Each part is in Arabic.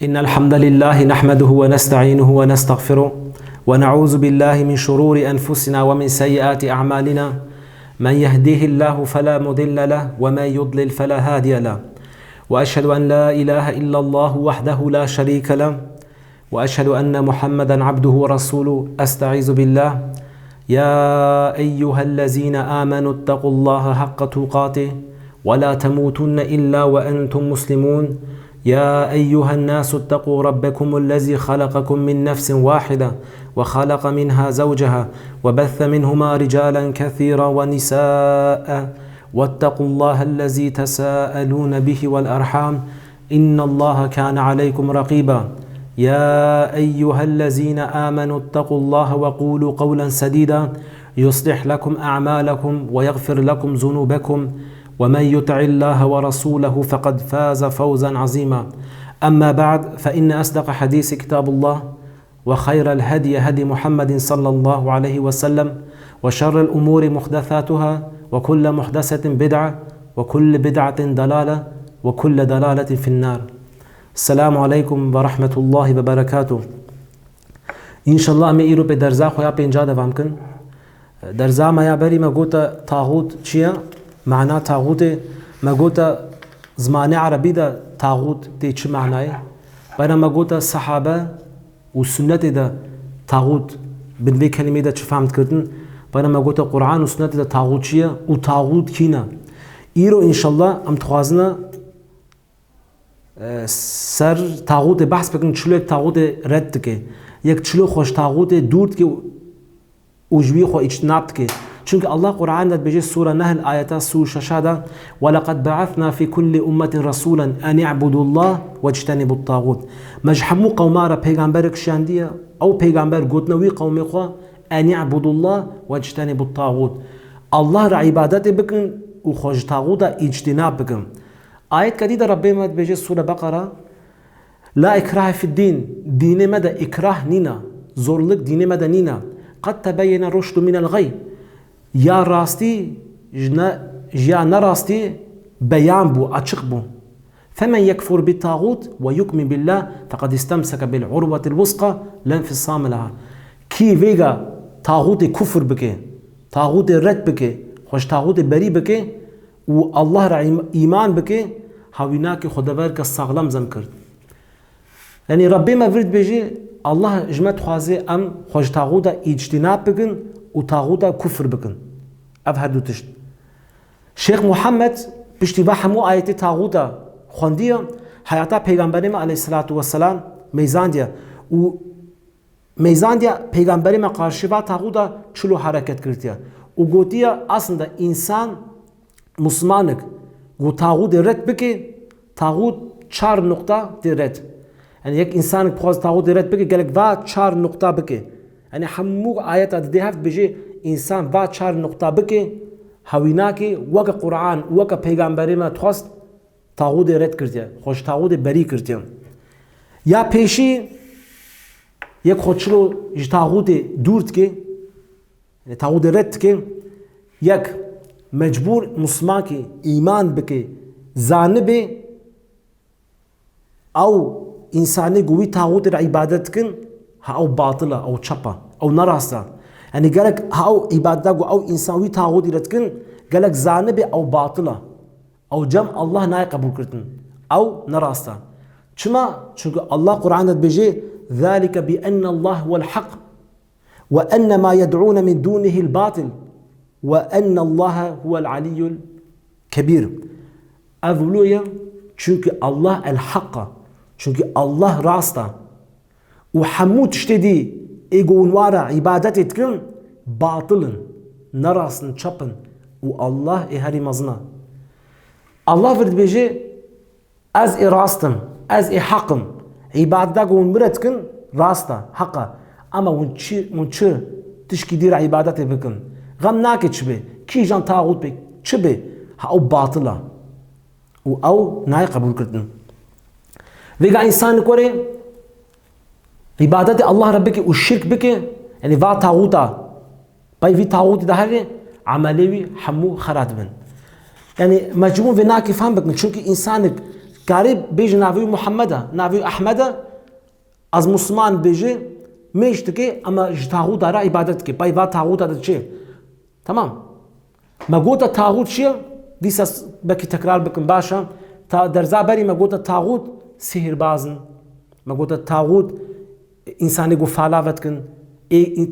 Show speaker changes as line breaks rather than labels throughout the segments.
إن الحمد لله نحمده ونستعينه ونستغفره ونعوذ بالله من شرور أنفسنا ومن سيئات أعمالنا من يهديه الله فلا مضل له ومن يضلل فلا هادي له وأشهد أن لا إله إلا الله وحده لا شريك له وأشهد أن محمدا عبده ورسوله. أستعيذ بالله. يا أيها الذين آمنوا اتقوا الله حق تقاته ولا تموتن إلا وأنتم مسلمون. يا أيها الناس اتقوا ربكم الذي خلقكم من نفس واحدة وخلق منها زوجها وبث منهما رجالا كثيرا ونساء واتقوا الله الذي تساءلون به والأرحام إن الله كان عليكم رقيبا. يا أيها الذين آمنوا اتقوا الله وقولوا قولا سديدا يصلح لكم أعمالكم ويغفر لكم ذنوبكم ومن يطع الله ورسوله فقد فاز فوزا عظيما. أما بعد، فإن أصدق حديث كتاب الله وخير الهدي هدي محمد صلى الله عليه وسلم وشر الأمور محدثاتها وكل محدثة بدعة وكل بدعة ضلالة وكل ضلالة في النار. السلام عليكم ورحمة الله وبركاته. إن شاء الله أمي به درزا خويا بينجا دوام كن. درزا ما يبري ما قلت طاغوت چيا معنى طاغوت ما قلت زمانه عربي ده طاغوت دي چه معناه؟ بينما قلت صحابة والسنة ده طاغوت بنوي كلمة ده چه فهمت كردن؟ بينما قلت قرآن والسنة ده طاغوت چيا وطاغوت كينا. إيرو إن شاء الله أم تخوازنا سر طاغوت بحث بکن چلو یک طاغوت رد که یک چلو خوش طاغوت دورد که اوجوی خو اجتناب که چونکه الله قرآن داد بجه سوره نحل آیتا سور ششاده ولقد بعثنا في كل أمة رسولا أن يعبدوا الله واجتنبوا الطاغوت. مجحمو قوما را پیغمبر کشاندیه او پیغمبر گوتنوی قوم خو أن يعبدوا الله واجتنبوا الطاغوت. الله را عبادت بکن و خوش طاغوت اجتناب بکن. آيات كديدة ربنا بيجي سورة بقرة لا إكراه في الدين. دين مدى إكراه نينا زورلك دين مدى نينا قد تبين الرشد من الغي. يا راستي جا نراستي بيان بو أتشق بو. فمن يكفر بالطاغوت ويؤمن بالله فقد استمسك بالعروة الوثقى لا انفصام لها. كي فيغا طاغوت كفر بكي طاغوت رد بكي خوش طاغوت بري بكي و الله را ایمان بکه هاوینا که خداوند که ساغلام زم کرد. یعنی ربی ما ورد بيجي الله جمعت خوازه ام خوش طاغوت اجتناب بکن و طاغوت کفر بکن. اف هر دو تشت. شیخ محمد پشتی و همو آیت طاغوت خوندیه حیاتا پیغمبر ما علیه الصلاة والسلام میزان دیا و میزان دیا پیغمبر ما قارشی با طاغوت چلو حرکت کردیه و گوتیه اصلا انسان مسلمانك و طاغوت رد بكي طاغوت 4 نقطة دي رد. يعني يك إنسانك بخواز طاغوت رد بكي قالك با 4 نقطة بكي. يعني حموك آيات دي هفت بيجي إنسان با 4 نقطة بكي هاويناكي وكا قرآن وكا پیغمبر ما تخواست طاغوت رد كرتيا خوش طاغوت بري كرتيا. يا پیشي يك خوشلو جي طاغوت دورت كي يعني طاغوت رد كي يك مجبور مسلمان کی ایمان بکه زانبه او انسانی گوی طاغوت را عبادت کن او باطله او چپا او نراسته. یعنی گلک او عبادت گو او انسانی طاغوت را کن گلک زانبه او باطله او جم الله نای قبول کردن او نراسته. چما؟ چونکه الله قرآن بيجي ذلك بأن الله هو الحق وأن ما يدعون من دونه الباطل وأن الله هو العلي الكبير. أذولويا چونك الله الحق چونك الله راستا وحمود تشتدي إيقونوارا عبادتي تكن باطلا نراسن چپن والله إهاري مزنا. الله فرد بيجي از راستم از حقم عبادتا قون مرد كن راستا حقا اما ونچ تشكي دير عبادتي بكن غم ناكي چبه كي جان طاغوت بك چبه او باطله او ناي قبول كردن. ويغا انسان كوري عبادت الله ربك والشرك بك يعني فا طاغوتا باي في طاغوت ده هذه عملي حمو خرات بن. يعني مجموع في ناكي فهم بك چونكي انسانك کاری بیج ناوی محمد ناوی احمد از مسلمان بیجه میشت که اما تاغوت داره عبادت که پای وا تاغوت داره چه تمام ما گوتا تاغوت چیه دیس بکی تکرار بکن باشم تا در زابری ما گوتا تاغوت سحر بازن ما گوتا تاغوت انسانی گو فعلاوت کن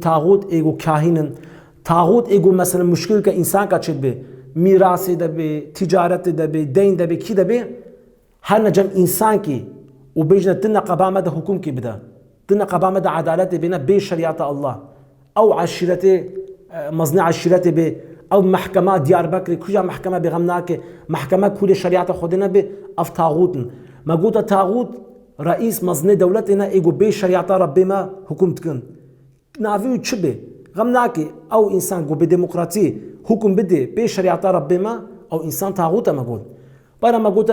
تاغوت ایگو کاهینن تاغوت ایگو مثلا مشکل که انسان کا چد به میراثی دبی تجارت دبی دین دبی کی دبی هر نجم انسان کی و بیجنا تنا قبامه ده حکم کی بده تنا قبامه ده عدالت بنا بی شریعت الله او عشیرت مزنع عشیرت به او محکمه دیار بکر کجا محکمه بغمناک محکمه کل شریعت خودنا به اف تاغوت ما گوتا تاغوت رئیس مزنع دولتنا ایگو بی شریعت رب ما حکم تکن نافیو چه به غمناک او انسان گو به دموکراسی حکم بده به شریعت رب ما او انسان تاغوت ما گفت برای ما گفت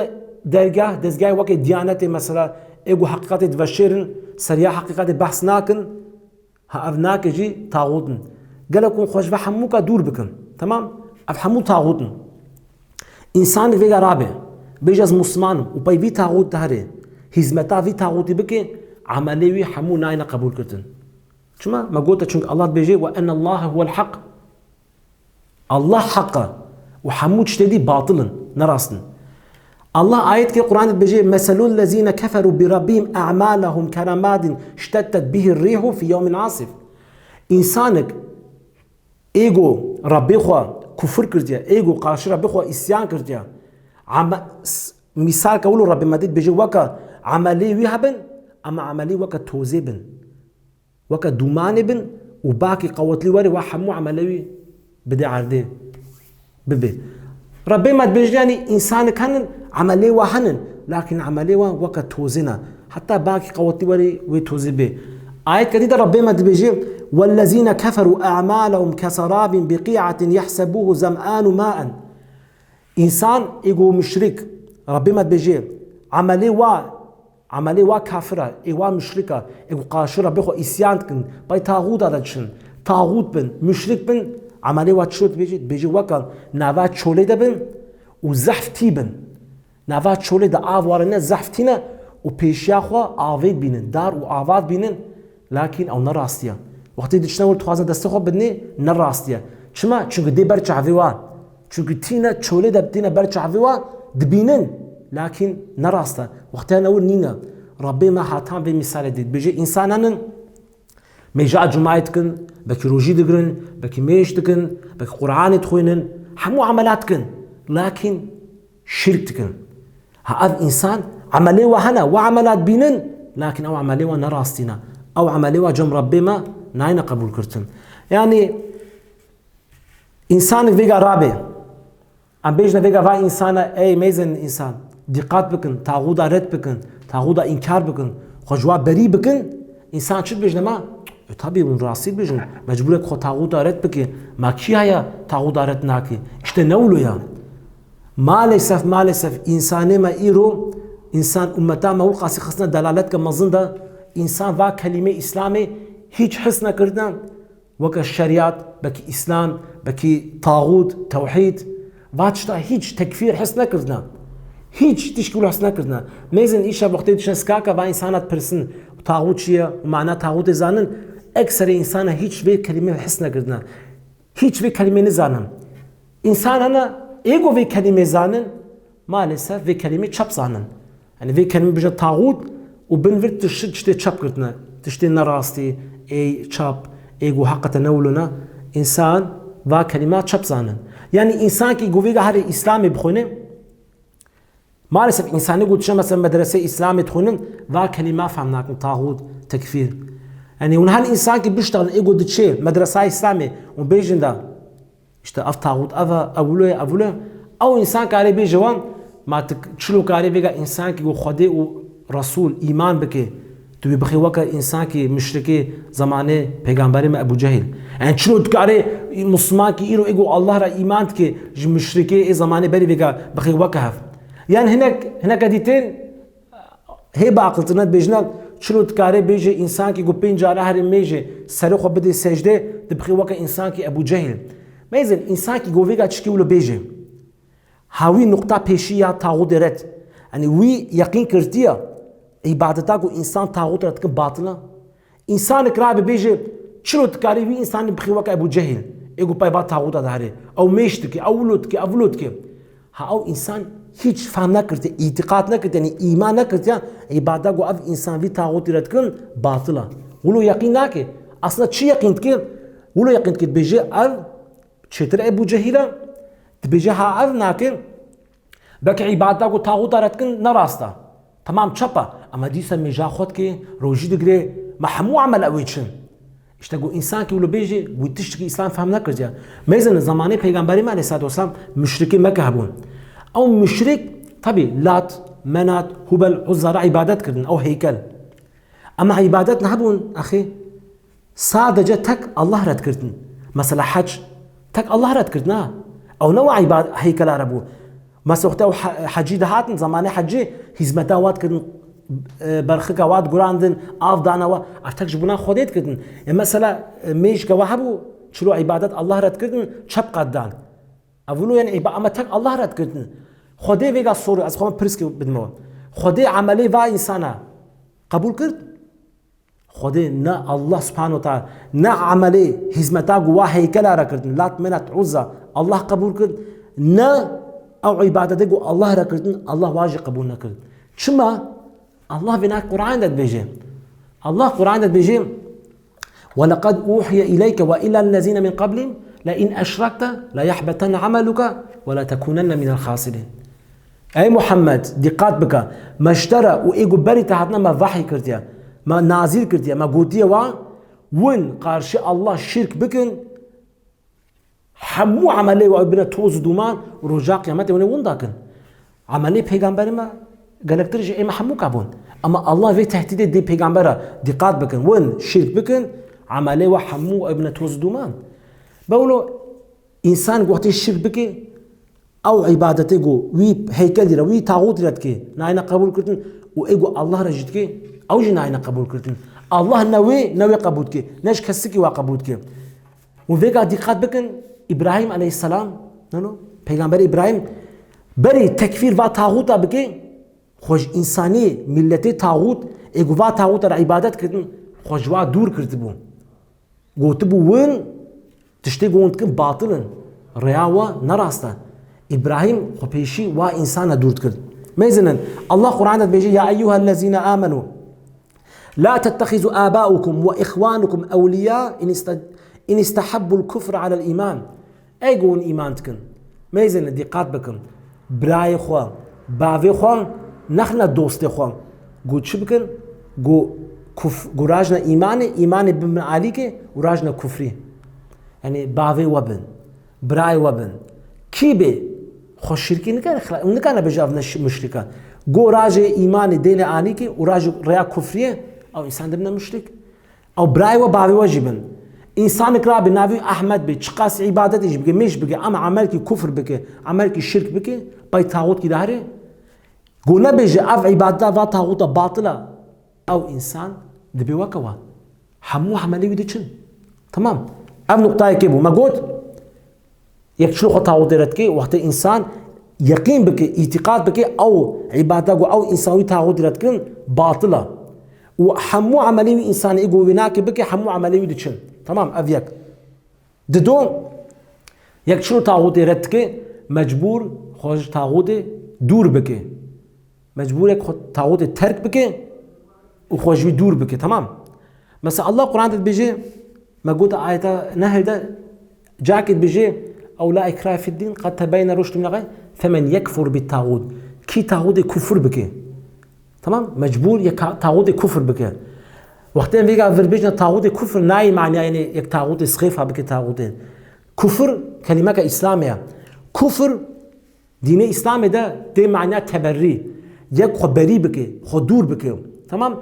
درگاه دزگاه وقت دیانت مثلا ایگو حقیقت دوشیرن سریع حقیقت بحث ناکن ها افناک جی تاغوتن گلکون خوش و همو کا دور بکن تمام اف همو تاغوتن انسان ویگا رابه بیج از مسلمان و پای وی تاغوت داره حزمتا وی تاغوتی بکن عملی وی همو ناین قبول کردن شما ما قلت چونك الله بيجي وان الله هو الحق الله حق وحمود شتدي باطلا نراسن الله آيات كي قرآن بيجي مثل الذين كفروا بربهم أعمالهم كرماد اشتدت به الريح في يوم عاصف إنسانك إيجو ربي خوا كفر كرديا إيجو قاش ربي خوا إسيان كرديا مثال كقولوا ربي مدد بيجي وكا عملي ويهبن أما عملي وكا توزيبن وكا دومان بن وباقي قوت لي وري وحمو عملي بدي عرضي ببي ربي ما تبيجاني إنسان كان عملي وحنن لكن عملي وكا توزنا حتى باقي قوت لي وري وتوزي به آيات كديدة ربي ما تبيجي والذين كفروا أعمالهم كسراب بقيعة يحسبوه زمآن ماء إنسان إيجو مشرك ربي ما تبيجي عملي وا كافرة إيوا مشركة إيوا قاشرة بيخو إسيان كن باي تاغوت هذا تاغوت بن مشرك بن عملي وا تشوت بيجي وكا نافات شولي ده بن وزحف تي بن نافات شولي ده آوارنا زحف تينا وبيشيا خوا آويد بينن دار وآواد بينن لكن أو نراستيا وقتی دشنا ول توازن دست خو بدني نراستيا چما چونك دي برچاويوا چونك تينا شولي ده بتينا برچاويوا دبينن لكن نراسته وقتی نقول نينا ربي ما حاتان في مثال ديد بيجي إنسانان ميجا جماعت كن بكي روجي دقرن بكي ميش دقن بكي قرآن تخوينن حمو عملات كن لكن شرك تكن هذا إنسان عملي وهنا وعملات بينن لكن أو عملي ونراستنا أو عملي وجم ربي ما ناينا قبول كرتن يعني إنسان فيجا رابي ام بيجنا فيجا فا إنسان أي ميزن إنسان دقت بکن تاغودا رد بکن تاغودا انکار بکن خجوا بری بکن انسان چی بجنه ما tabii اون راستی بجن مجبوره که تاغودا رد بکن ما کی هیا تاغودا رد ناکی işte ne oluyor maalesef insani ma iro insan ummeta ma ulqasi khasna dalalet ka mazında insan va kelime İslami hiç his nakirdan وك şeriat baki İslam baki tağut tevhid vaçta hiç tekfir his nakirdan هیچ تشکیل حس نکردن میزن ایشا وقتی دشن سکاکا و انسانات پرسن تاغوت چیه و معنی تاغوت زانن اکثر انسان هیچ وی کلمه حس نکردن هیچ وی کلمه نزانن انسان انا ایگو وی کلمه زانن maalesef وی کلمه چپ زانن yani وی کلمه بجا تاغوت و بنورد تشتی چپ کردن تشتی نراستی ای چپ ایگو حقیقت نولنا انسان و کلمات چپ زانن yani انسان کی گویگه هر اسلامی بخونه maalesef insani قلت مثلا مدرسة إسلامية تخونن ذا كلمة فهمناك طاغوت تكفير يعني ونهال إنسان كي بيشتغل إيجو دتشي مدرسة إسلامية وبيجن دا إشتا أف طاغوت أفا أولوه أو إنسان كاري بيجوان ما تشلو كاري بيجا إنسان كي خدي ورسول إيمان بكي تبي بخي وكا إنسان كي مشركي زمانه پیغمبر ما أبو جهل يعني شلو كاري مسلمان كي إيجو الله را إيمان كي مشركي زمانه بري بيجا بخي وكا يعني هناك ديتين هي بعقلتنا بيجنا شلو تكاري بيجي انسان كي قبين جاره هر ميجي سرخو بدي سجده تبخي وكا انسان كي ابو جهل ميزن انسان كي قويغا تشكي ولو بيجي هاوي نقطه بيشيا تاغود رت يعني وي يقين كرتيا عبادتا کو انسان طاغوت رتك باطلا انسان كرا بيجي شلو تكاري وي انسان بخيوك ابو جهل ايغو باي با طاغوت داري او ميشتك او ولدك ها او انسان هیچ فهم نکرده اعتقاد نکرده یعنی ایمان نکرده عبادت کو اف انسان وی طاغوت رتكن باطلا ولو يقين ناكي اصلا چی يقين تكن ولو يقين تكن بيجي اف چتر ابو جهل بيجي ها اف ناكي بك عبادت کو طاغوت رتكن نراستا تمام چپا اما دیسا میجا خود که روجی دگره محمو عمل اویچن اشتاگو انسان که ولو بیجی ویتش که اسلام فهم نکرده میزن زمانه پیغمبری علیه السلام مشرکی مکه هبون او مشرک طبی لات منات هبل عزا را عبادت کردن او هیکل اما عبادت نهبون اخی سادجه تک الله رد کردن مثلا حج تک الله رد کردن او نوع عبادت هیکل عربو مثلا وقتا حجی دهاتن زمانه حجی هزمتا واد کردن برخکا واد گراندن آف دانا و ارتک جبونا خودت کردن مثلا میش که وحبو چلو عبادت الله رد کردن چپ قدان اولو یعنی اما تک الله رد کردن خوده ویگا سوری از خودم پرسکی بدمو خوده عملی و انسانا قبول کرد خوده نه الله سبحانه وتعالى نه عملی هزمتا گوا هیکل را کردن لات منت عزا الله قبول کرد نه او عبادت گو الله را کردن الله واجب قبول نکرد چما الله بنا قرآن داد بيجي الله قرآن داد بيجي ولقد أوحي إليك وإلى الذين من قبل لئن أشركت ليحبطن عملك ولا تكونن من الخاسرين أي محمد دقات بك ما اشترى وإيجو بري تحتنا ما وحي كرتيا ما نازل كرتيا ما قوتيا وين قارش الله شرك بكن حمو عملي وابن توز دومان ورجاء قيامته ون داكن عملي پیغمبر ما قالك ترجع اما حمو كابون اما الله في تهديد دي پیغمبر دقات بكن وين شرك بكن عملي وحمو ابن توز دومان بقولوا انسان وقت الشرك بكي او عبادته جو وي هيكل دي وي طاغوت رتكي ناينا قبول كرتن وايجو الله رجتكي او جي ناينا قبول كرتن الله نوي قبولك ناش كسكي وقبولك وفيقا دقات بكن ابراهيم عليه السلام نو پیغمبر ابراهيم بري تكفير و طاغوت بكي خوش انساني ملتي طاغوت ايجو و طاغوت عبادت كرتن خوش وا دور كرتبو قوتبو وين تشتي قوتك باطلا رياوة نراستا ابراهيم خبيشي و انسان دور كرت ميزنا الله قرآن بيجي يا ايها الذين امنوا لا تتخذوا آباؤكم وإخوانكم أولياء إن استحبوا الكفر على الإيمان أي قون إيمانتكم ما يزن دقات بكم براي خوان باوي خوان نحن دوست خوان قو شبكن قو راجنا إيمان بمن عليك وراجنا كفري يعني باوي وبن براي وبن كي بي خوش شركي نكان بجاونا مشركان قو راجي إيمان دين عليك وراجي ريا كفري او انسان دبنا مشرك او براي و باوي واجبن انسان كرا بناوي احمد بي چقاس عبادت ايش بك مش بك اما عملك كفر بك عملك شرك بك باي طاغوت كي داري قلنا بيجي اف عبادات و طاغوت باطله او انسان دبي وكوا حمو عملي وديچن تمام ام نقطه كيبو ما قلت يكشلو طاغوت رتكي وقت انسان يقين بك اعتقاد بك او عبادات او انسان طاغوت رتكن باطله وحمو عملي انسان ايجو بناك بك حمو عملي وديچن تمام افيك ددو يكشلو طاغوت رتكي مجبور خوش طاغوت دور بك مجبور يك طاغوت ترك بك وخوش دور بك تمام مثلا الله قرآن بيجي ما قلت آية نهي ده جاكت بيجي او لا اكراه في الدين قد تبين الرشد من الغي فمن يكفر بالطاغوت كي طاغوت كفر بك تمام مجبور يك طاغوت كفر بك وقتين فيجا فيربيجنا طاغوت كفر ناي معنى يعني يك طاغوت سخيفه بك طاغوت كفر كلمه اسلاميه كفر دين اسلامي ده دي معناه تبري يك خبري بك خدور بك تمام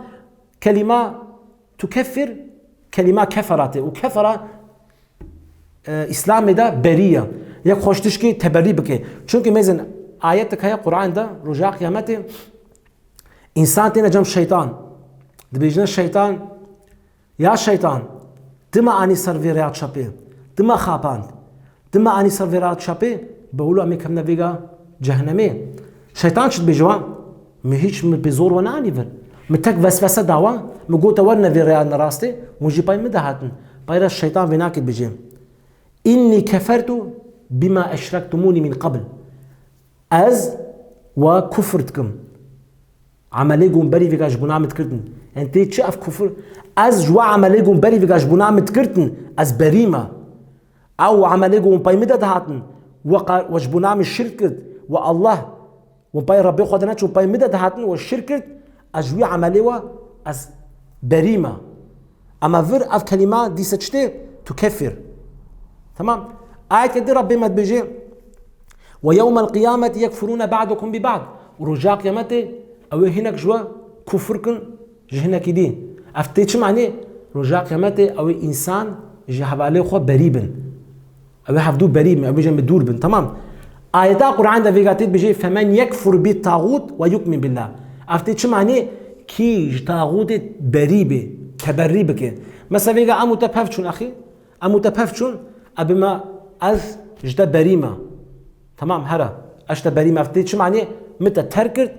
كلمه تكفر كلمه كفرت وكفر اسلامي ده بريه يك خوشتشكي تبري بك چونكه ميزن ايات كاي قران ده رجاء قيامته انسان تينا جنب شيطان دبيجنا الشيطان يا شيطان دما اني سيرفيرات شابي دما خابان دما اني سيرفيرات شابي بقولوا امي كم نبيغا جهنمي شيطان شد بيجوا هیچ بزور و نانی ور متک وسوسه داوا مگوت ور نوی ریان راسته مجی پای مدهاتن پای را الشیطان وناکد بجیم اینی کفرت بما اشرکتمونی من قبل از و کفرتکم عملی گون بری ویگاش بنامت کردن انتی چه اف کفر از جوا عملی گون بری ویگاش بنامت کردن از بریمه او عملی گون پای مدهاتن وش بنام الشرك کرد و الله و پای ربی خود نچ و پای مدهاتن و الشرك کرد از جوی عملی و از بریمه اما ور اف کلمه دیسه چته تكفر تمام آية دي ربي ما تبيجي ويوم القيامة يكفرون بعضكم ببعض ورجاء قيامته أو هناك جوا كفركن جهنك دي أفتيش معني رجاء قيامته أو إنسان جهبالي خو بريبن أو حفدو بريب أو بيجي مدور بن تمام آيات القرآن ده فيجاتيت بيجي فمن يكفر بالطاغوت ويؤمن بالله أفتيش معني كي طاغوت بريبه كبريبك مثلا فيجا أمو تبهفشون أخي أمو تبهفشون أبي ما از جدا بريمة تمام هرا اشتا بريمة افتيت شو معنى متى تركت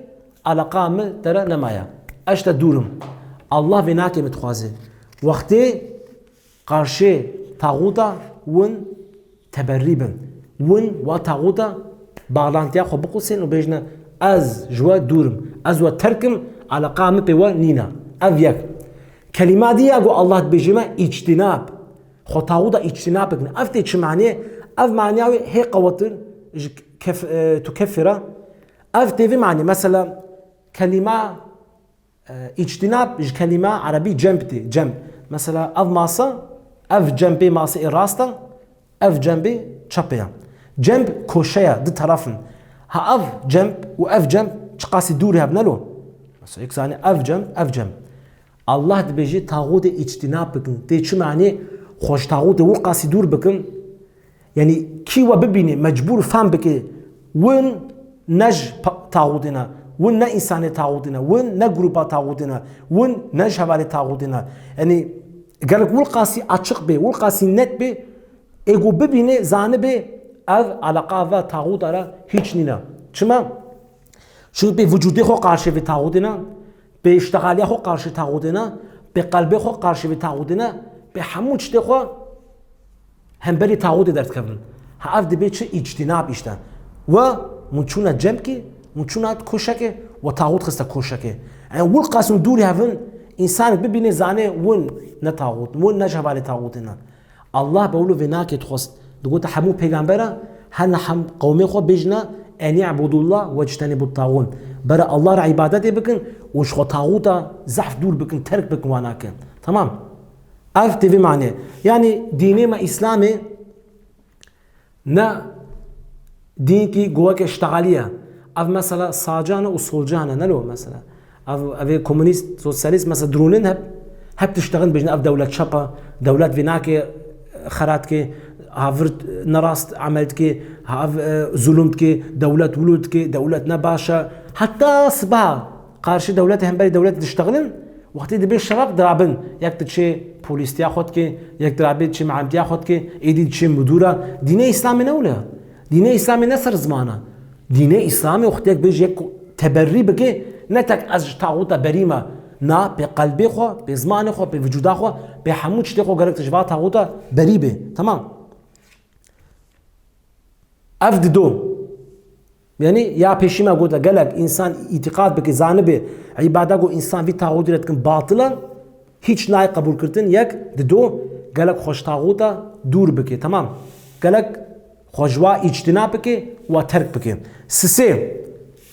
على قام ترى نمايا اشتا دورم الله بناكي متخوازي وقتي قارشي طاغوتا ون تبريبا ون وطاغوتا باغلانتيا خو بقوسين وبيجنا از جوا دورم از وتركم على قام بوا نينا افيك كلمات دي اقول الله بيجما اجتناب خو طاغوتا اجتناب بكن افتيت شو معنى اف معناوي هي قوتر تكفر اف تيفي معني مثلا كلمة اجتناب كلمة عربي جنبتي جنب مثلا اف ماسا اف جنبي ماسا راستا اف جنبي تشابيا جنب كوشيا دي طرفن ها اف جنب واف جنب تقاسي دوري هبنالو مثلا يكساني اف جنب الله بيجي طاغوت اجتناب بكن تي شو معني خوش طاغوت وقاسي دور بكن يعني كيوا ببيني مجبور فهم بك وين نج طاغوتنا وين نا انسان طاغوتنا وين نا جروبا طاغوتنا وين نج حوالي طاغوتنا يعني قالك والقاسي اتشق به والقاسي نت به ايغو ببيني زانه به اف علاقه و طاغوت را هيچ نينا چما شو به وجودي خو قارشه به طاغوتنا به اشتغالي خو قارشه طاغوتنا به قلبي خو قارشه به طاغوتنا به هموچ ته خو هم بری تعهد درد کردن هاف دبی چه اجتناب اشتن و منچونا جمکی منچونا کوشکه و تعهد خسته کوشکه يعني ول قاسم دوري هفن انسان ببینه زانه ون نتعهد ون نجهبال تعهدنا الله بقوله فيناك تخص دقوت حمو پیغمبره هن هم قومي خو بجنا ان يعبدوا الله واجتنبوا الطاغوت برا الله را عبادت بكن وش خو طاغوتا زحف دور بكن ترك بكن واناكن تمام اف تي في معنى يعني ديني ما اسلامي نا دين كي جواك اشتغاليه اف مثلا ساجانا وصولجانا نلو مثلا اف كومونيست سوسياليست مثلا درونين هب تشتغل بجنا اف دولة شابا دولة فيناكي خراتكي هافرت نراست عملتكي هاف ظلمتكي دولة ولودكي دولة نباشا حتى صباح قارشي دولتهم بري دولة تشتغلن وقتی دبی شراب درابن یک تچه پلیسیا خود که یک درابی چه معاملیا خود که ایدی چه مدورا دین اسلامی نوله دین اسلامی نصر زمانه دین اسلامی وقتی یک بیش یک تبری بگه نتک از طاغوت بریمه نه به قلبی خو به زمان خو به وجود خو به همون چیزی خو گرفت جواب طاغوت بریبه تمام افد دو يعني يا پیشی ما گوتا گلک انسان اعتقاد بك زانبه عباده گو انسان في طاغوت رتكن باطلا هیچ نای قبول کردن یک دو گلک خوش طاغوتا دور بك تمام گلک خوشوا اجتناب بك و ترک بك سه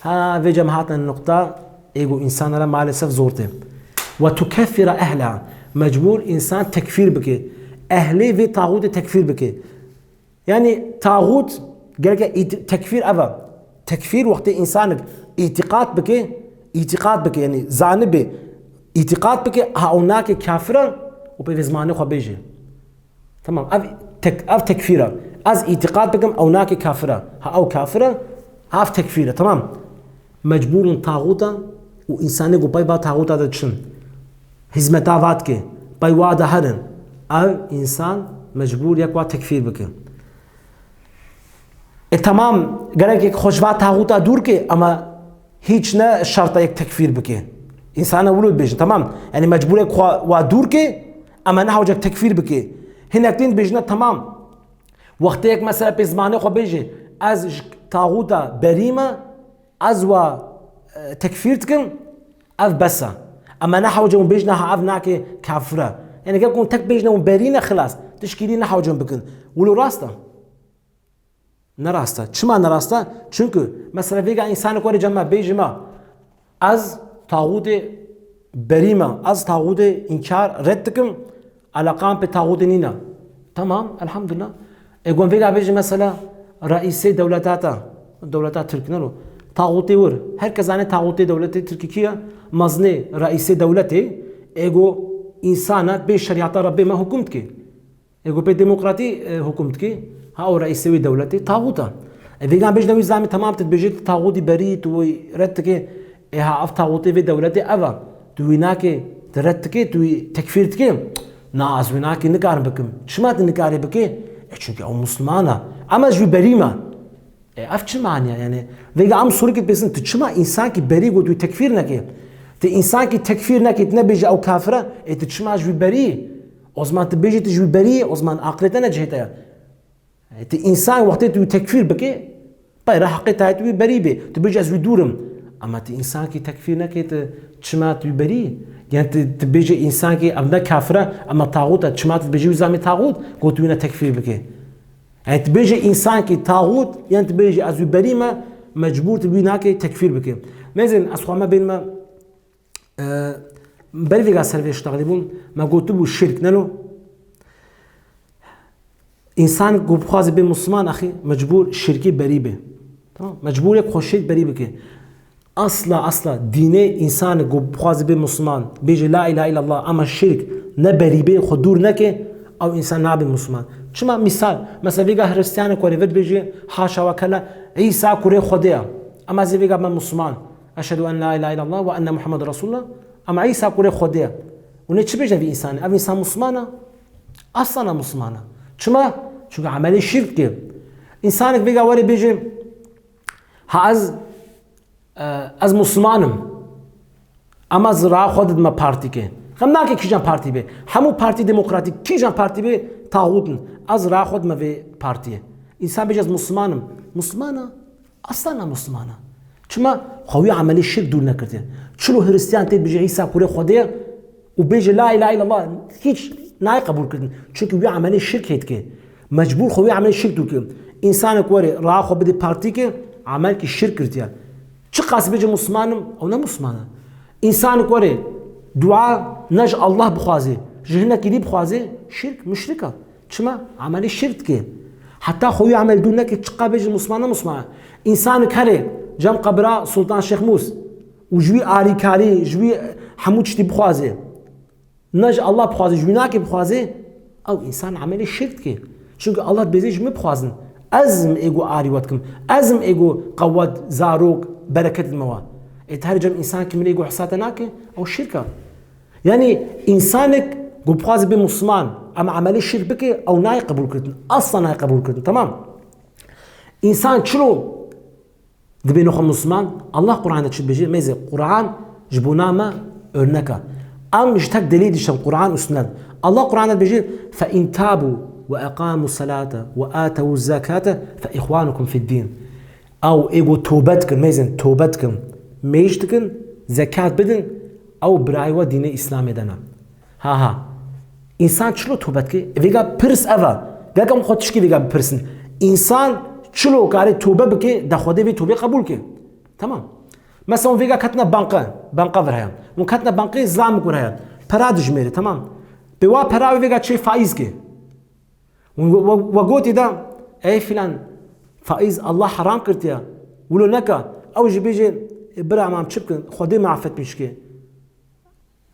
ها في جماعتنا النقطه ايجو انسان لا مالسف زورته وتكفر اهلها مجبور انسان تكفير بك اهلي في طاغوت تكفير بك يعني طاغوت گلک تكفير ابا تكفير وقت انسانك اعتقاد بك يعني زانب اعتقاد بك هاوناك كافرا وبزمانه خو بيجي تمام اف تكفيره از اعتقاد بكم اوناك كافرا او كافرا اف تكفيره تمام مجبور طاغوتا وانسانه جو باي با طاغوتا دچن حزمتا واتك باي واده هرن او انسان مجبور يكوا تكفير بك تمام گرک یک خوشوا طاغوتا دور که اما هیچ نه شرط یک تکفیر بکه انسان ولود بیش تمام یعنی مجبور یک و دور که اما نه حاجت تکفیر بکه هنگتین بیشنا تمام وقتی یک مثلا به زمانه خو بیشه از طاغوتا بریمه از و تکفیر کن اف بسا اما نه حاجم بیشنا اف ناکه کافره یعنی که کن تک بیشنا اون برینه خلاص تشکیلی نه حاجم بکن ولو راسته نراسته چما نراسته چونکه مثلا ویگا انسان کوری جمع بیجما از طاغوت بریمه از طاغوت انکار رد کن علاقام به طاغوت نینا تمام الحمدلله اگون ویگا بیج مثلا رئیس دولتات ترک نرو طاغوتی ور هر کزانه طاغوت دولت ترکی کیه مزنه رئیس دولتی اگو انسانات به شریعت ربی ما حکومت کی اگو به دموکراتی حکومت کی ها رئیس دولتی طاغوتا ویگا بیج نوی زمین تمام تبجید طاغوتی بری تو رد کی ها اف طاغوتی و دولتی اوا توی ناکه رد کی توی تکفیر کی نه از ویناکی نکار بکم چمات نکاری بکی چونکه او مسلمانه اما جو بریمه اف چه معنیه یعنی ویگا ام سوری که بسن تو چما انسان کی بری گو توی تکفیر نکی تو انسان کی تکفیر نکی نبیجه او کافره تو چما جو بری ازمان تبیجی تو جو بری ازمان عقلتا نجهته تو انسان وقتی توی تکفیر بکی باید حقیقتا توی بری بی تو بیجی از وی دورم اما تو انسان کی تکفیر نکی تو چما توی بری یعنی تو بیجی انسان کی ابنا کافره اما طاغوت چما تو بیجی وزامی طاغوت گو توی تکفیر بکی یعنی تو بیجی انسان کی طاغوت یعنی تو بیجی از وی بری ما مجبور تو بینا کی تکفیر بکی میزن از خواه ما بین ما بری ویگا سرویش تقریبون ما گوتو بو شرک نلو انسان گو بخواز به مسلمان اخی مجبور شرکی بری به تمام مجبور یک خوشید بری بکه اصلا دین انسان گو بخواز به مسلمان بیجه لا اله الا الله اما شرک نه بری به خود دور نکه او انسان نابه مسلمان چما مثال مثلا ویگا هرستیان کوری ود بیجه حاشا و کلا عیسی کوری خودیا اما زی ویگا من مسلمان اشهد ان لا اله الا الله و ان محمد رسول الله اما عیسی کوری خودیا ونه چی بیجه وی انسان او انسان مسلمانه اصلا مسلمانه چما چون عملی شرک که انسان بیگا وری بیجه ها از مسلمانم اما از راه خودت ما پارتی که خم نه که کیجان پارتی به همون پارتی دموکراتیک کیجان پارتی به طاغوتن از راه خود ما به پارتیه انسان بیجه از مسلمانه اصلا مسلمانه چما خوی عملی شرک دور نکرده چلو هرستیان تید بیجه عیسی کوری خوده و بیجه لا اله الا الله هیچ نه قبول کردن چون که عملی شرک هست که مجبور خوی عمل شرک دور که انسان کوری راه خود بده پارتی که عمل کی شرک کرده چه قاسم بیجه مسلمانم او نه مسلمانه انسان کوری دعا نج الله بخوازه جهنم کی بخوازه شرک مشرکه چما عملی شرک که حتی خوی عمل دور نکه چه قابل بیجه مسلمانه انسان کره جم قبره سلطان شیخ موس و جوی آری کاری جوی همو چتی بخوازه نج الله بخوازه جوی ناکی بخوازه او انسان عملی شرک که چونکه الله بزیج میبخوازن ازم ایگو آری وقت کم ازم ایگو قوت زاروک برکت الموا اتهر جم انسان که من ایگو حسات ناکه او شرکه یعنی انسانک گو بخواز به مسلمان اما عملی شرک بکه او نای قبول کردن اصلا نای قبول کردن تمام انسان چلو دبینو خو مسلمان الله قرآن چی بجه میزه قرآن جبونا ما örneka ام مشتاق دليل القرآن وسنن الله قرآن بيجي فإن تابوا وأقاموا الصلاة وآتوا الزكاة فإخوانكم في الدين أو إيجو توبتكم ميزن توبتكم ميشتكن زكاة بدن أو برايوا دين الإسلام دنا ها إنسان شلو توبتك فيجا برس أفا جاكم خدشكي فيجا برسن إنسان شلو كاري توبة بك دخوده في توبة قبول كي تمام مثلا فيجا كتنا بنقة فرهايان وكتنا بنقة زام كورهايان پراد جميرة تمام بوا پراد فيجا شيء فائز كي وقوتي دا اي فلان فائز الله حرام كرتيا ولو نكا او جي بيجي برا ما تشبكن خدي ما عفت مشكي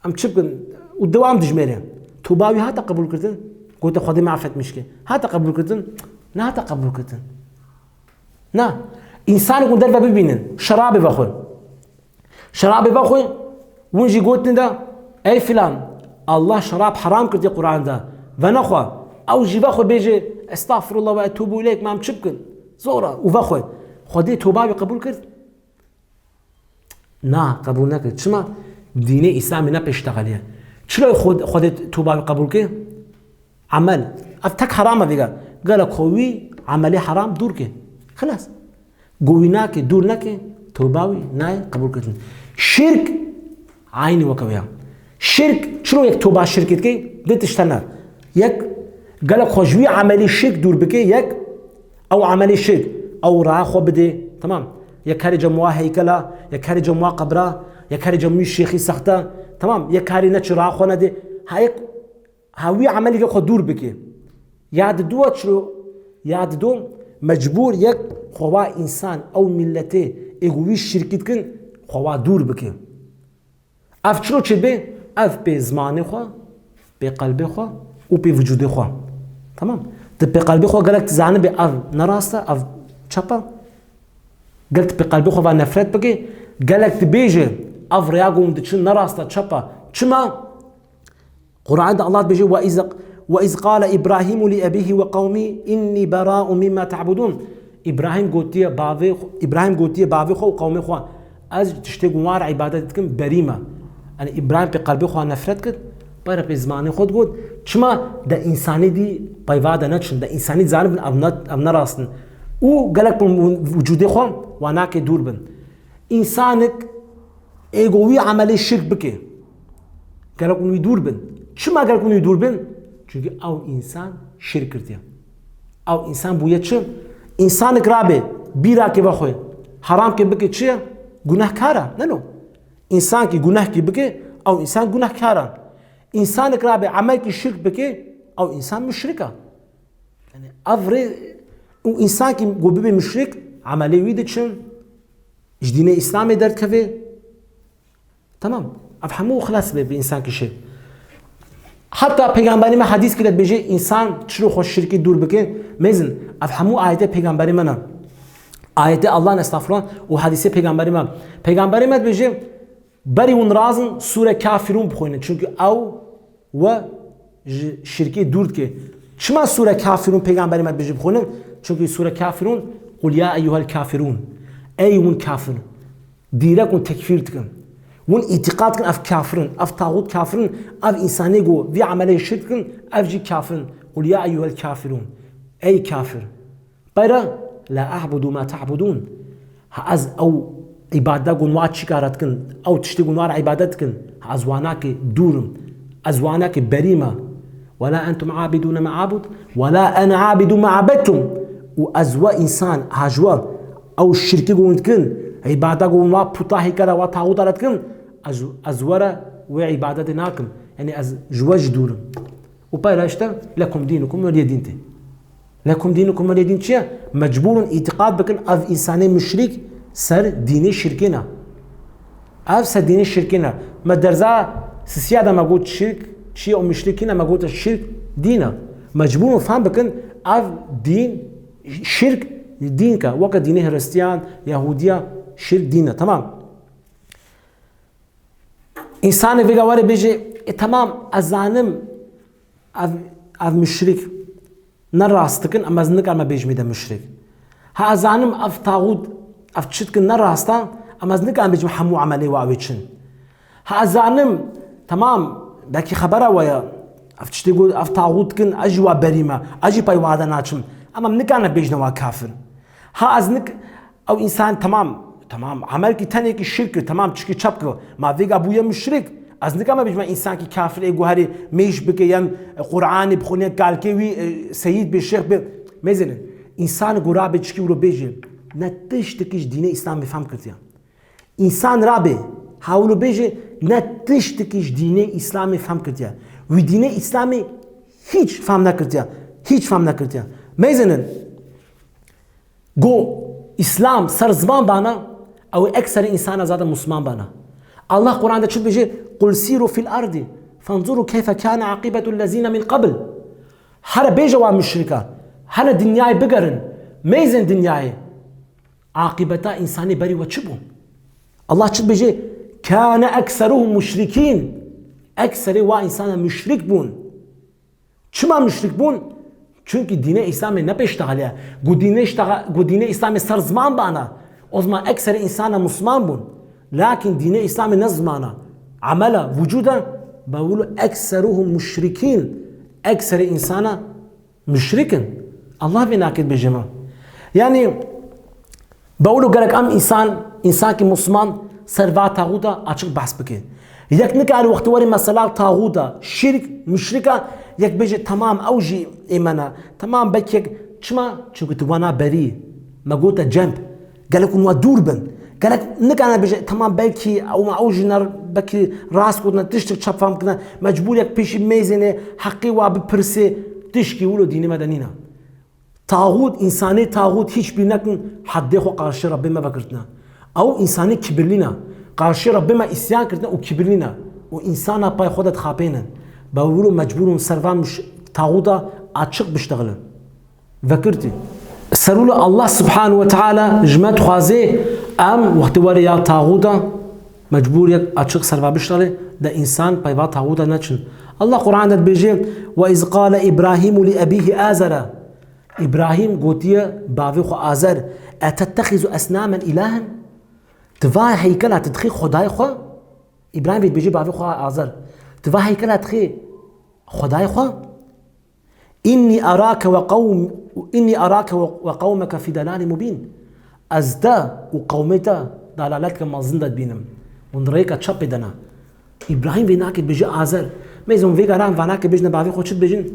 ام تشبكن والدوام دجميرة توباوي هاتا قبول كرتن قلت خدي ما عفت مشكي هاتا قبول كرتن نا هاتا قبول كرتن نا انسان يكون دربه ببينن شرابي باخوي ونجي قلت دا اي فلان الله شراب حرام كرتي قرآن دا ونخوا او جي باخوي بيجي استغفر الله واتوب اليك ما مشبكن زورا وباخوي خدي توباوي قبول كرت نه قبول نکرد. چما دین اسلامی نپیشتغلیه. چرا خودت توبه قبول که؟ عمل اف تک حرامه دیگه. قال کوی عملی حرام دور که. خلاص. گوی نکه دور نکه توبهوی نه قبول کردن. شرک عینی وکویا. شرک چرا یک توبه شرکت که دتش تنه. یک قال خوشوی عملی شرک دور بکه یک او عملی شرک او راه خو بده تمام. یک کاری جمعه هیکلا، یک کاری جمعه قبره، یک کاری جمعه شیخی سخته تمام. یک کاری نچ راه خو نده. هاوی عملی که خود دور بکه. یاد دو چرا یاد دو مجبور یک خوا انسان او ملته اگوی شرکت کن خوا دور بکه. اف چرا چه به اف به زمان خوا، به قلب خوا و به وجود خوا تمام. به قلب خوا قالت زانه به اف نراسته اف چپا قالت به قلب خوا نفرت بکه قالت بیجه اف ریاگون دچن نراسته چپا چما قرآن الله بيجي وإذ قال إبراهيم لأبيه وقومه إني براء مما تعبدون. إبراهيم قوتي باوي خو وقومي خو از تشتغوار عبادتكم بريمة. أنا إبراهيم بقلبي خو نفرت كد برا بزمان خود قد چما ده إنساني دي بايوادا نتشن ده إنساني زانب أبنا راستن و قالك وجودي خو واناك دور بن إنسانك إيغوي عملي شرك بكي قالك ونوي دور بن. چما قالك ونوي دور بن؟ çünkü او insan şirk kirtiya. او insan bu ya çı? İnsan ikrabe bira ke bakhoy haram ke bike çı? Günahkara. Ne no? İnsan ki günah ki bike او insan günahkara. İnsan ikrabe amel ki şirk bike او insan müşrika. Yani avre o insan ki gobi müşrik ameli vide çı? Dine İslam'e dert kave. Tamam. Afhamu خلاص به insan ki şirk. Hatta Peygamberime hadis kilet beje insan çro hoş şirki dur beke mezin afhamu ayete Peygamberime ayete Allah'ın estağfurullah o hadise Peygamberime beje bari un razın sure kafirun bxoyne çünkü av ve şirki dur ke çma sure kafirun Peygamberime beje bxoyne çünkü sure kafirun kul ya eyyuhel kafirun eyyun kafir direk un tekfir tıkın ون اعتقاد كن اف كافرن اف طاغوت كافرن اف انساني جو في عمليه شرك اف جي كافرن قل يا ايها الكافرون اي كافر برا لا اعبد ما تعبدون از او عباده جو نوع شكارت كن او تشتي نوع عبادت كن ازواناك دورم ازواناك بريمه ولا انتم عابدون ما عبد ولا انا عابد ما عبدتم وازوا انسان هاجوا او الشرك جو كن عباده جو نوع بطاهي كرا وطاغوت كن ازورا وعبادة ناكم يعني از جواج دورم وبايراشتا لكم دينكم ولي دينتي لكم دينكم ولي دين شيء مجبور اعتقاد بكن اف انساني مشرك سر ديني شركنا اف سر ديني شركنا ما درزا سياده ما قلت شرك شيء او مشركين ما قلت الشرك دينا مجبور فهم بكن اف دين شرك دينك وقت ديني هرستيان يهوديا شرك دينا تمام. İnsan vega var beje tamam azanım av müşrik ne rastıkın ama zınık ama bejmide müşrik. Ha azanım av tağut av çıtkın ne rasta ama zınık ama bejme hamu ameli ve aviçin. Ha azanım tamam belki habara ve ya av çıtgul av tağutkın ajwa berima aji pay vada naçım ama zınık ama bejne ve kafir. Ha azınık av insan tamam عمل کی تنه کی شرک تمام چکی چپ کو ما ویگا بویا مشرک از نکام بیشتر انسان کی کافر ایگوهری میش بکه یم قرآن بخونه کالکی وی سید به شیخ به میزنه انسان گرابه چکی ورو بیجه نتیش تکیش دین اسلام بفهم کردیم انسان رابه حاولو بیجه نتیش تکیش دین اسلام بفهم کردیم و دین اسلامی هیچ فهم نکردیم میزنه گو اسلام سر زبان بانه او اکثر انسان زاده مسلمان بنا الله قرآن ده چه بيجي قل سيروا في الارض فانظروا كيف كان عاقبة الذين من قبل هر بيجوا مشركة هر دنياي بقرن ميزن دنياي عاقبتا انساني بري وچبون الله چه بيجي كان اكثرهم مشركين اكثر وا انسان مشرك بون چما مشرك بون çünkü dine İslam'ı ne peştağalıyor? Bu dine İslam'ı sar zaman bana. O zaman ekseri insana Müslüman bun. لكن دين الإسلام نظمنا عمله وجودا بقولوا أكثرهم مشركين، أكثر إنسانا مشركا. الله بيناكد بجمع يعني بقولوا قالك أم إنسان كمسلمان سرفا طاغوتا أشك بحث بكي يك نكال وقت وري مسألة طاغوتا شرك مشركة يك بيجي تمام أوجي إيمانا تمام بكيك شما شو كنت وانا بري ما قلت جنب قالك نوا دوربن قالك نكال بيجي تمام بكي أو ما أوجي نار بكي راس كنا تشتك شفام كنا مجبور يك بيشي ميزنة حقي واببرسي تشكي ولو ديني مدنينا طاغوت إنساني طاغوت هيش بينكن حد يخو قارش ربي ما بكرتنا أو إنساني كبرلنا قارش ربي ما إسيان كرتنا وكبرلنا وإنسانا باي خودت خابينا بقولوا مجبورون سرفان مش طاغوتا عتشق بيشتغلن ذكرتي سرول الله سبحانه وتعالى جمعت خوازي أم وقت وريا طاغوتا مجبور يك عتشق سرفان بيشتغل ده إنسان باي طاغوتا نتشن الله قرآن بيجي وإذ قال إبراهيم لأبيه آزر إبراهيم قوتيه باوي آزر أتتخذ أصناما إلها تفاي هيكلها تدخي خداي خو إبراهيم بيجي باوي آزر تفاي هيكلها تدخي خداي خو إني أراك وقومك في دلال مبين أزدا وقومتا دلالتك ما زندت بينم ونريك تشبه دنا إبراهيم بيناك بيجي آزر ما يزون فيك رام فاناك بيجنا باوي خو شد بيجن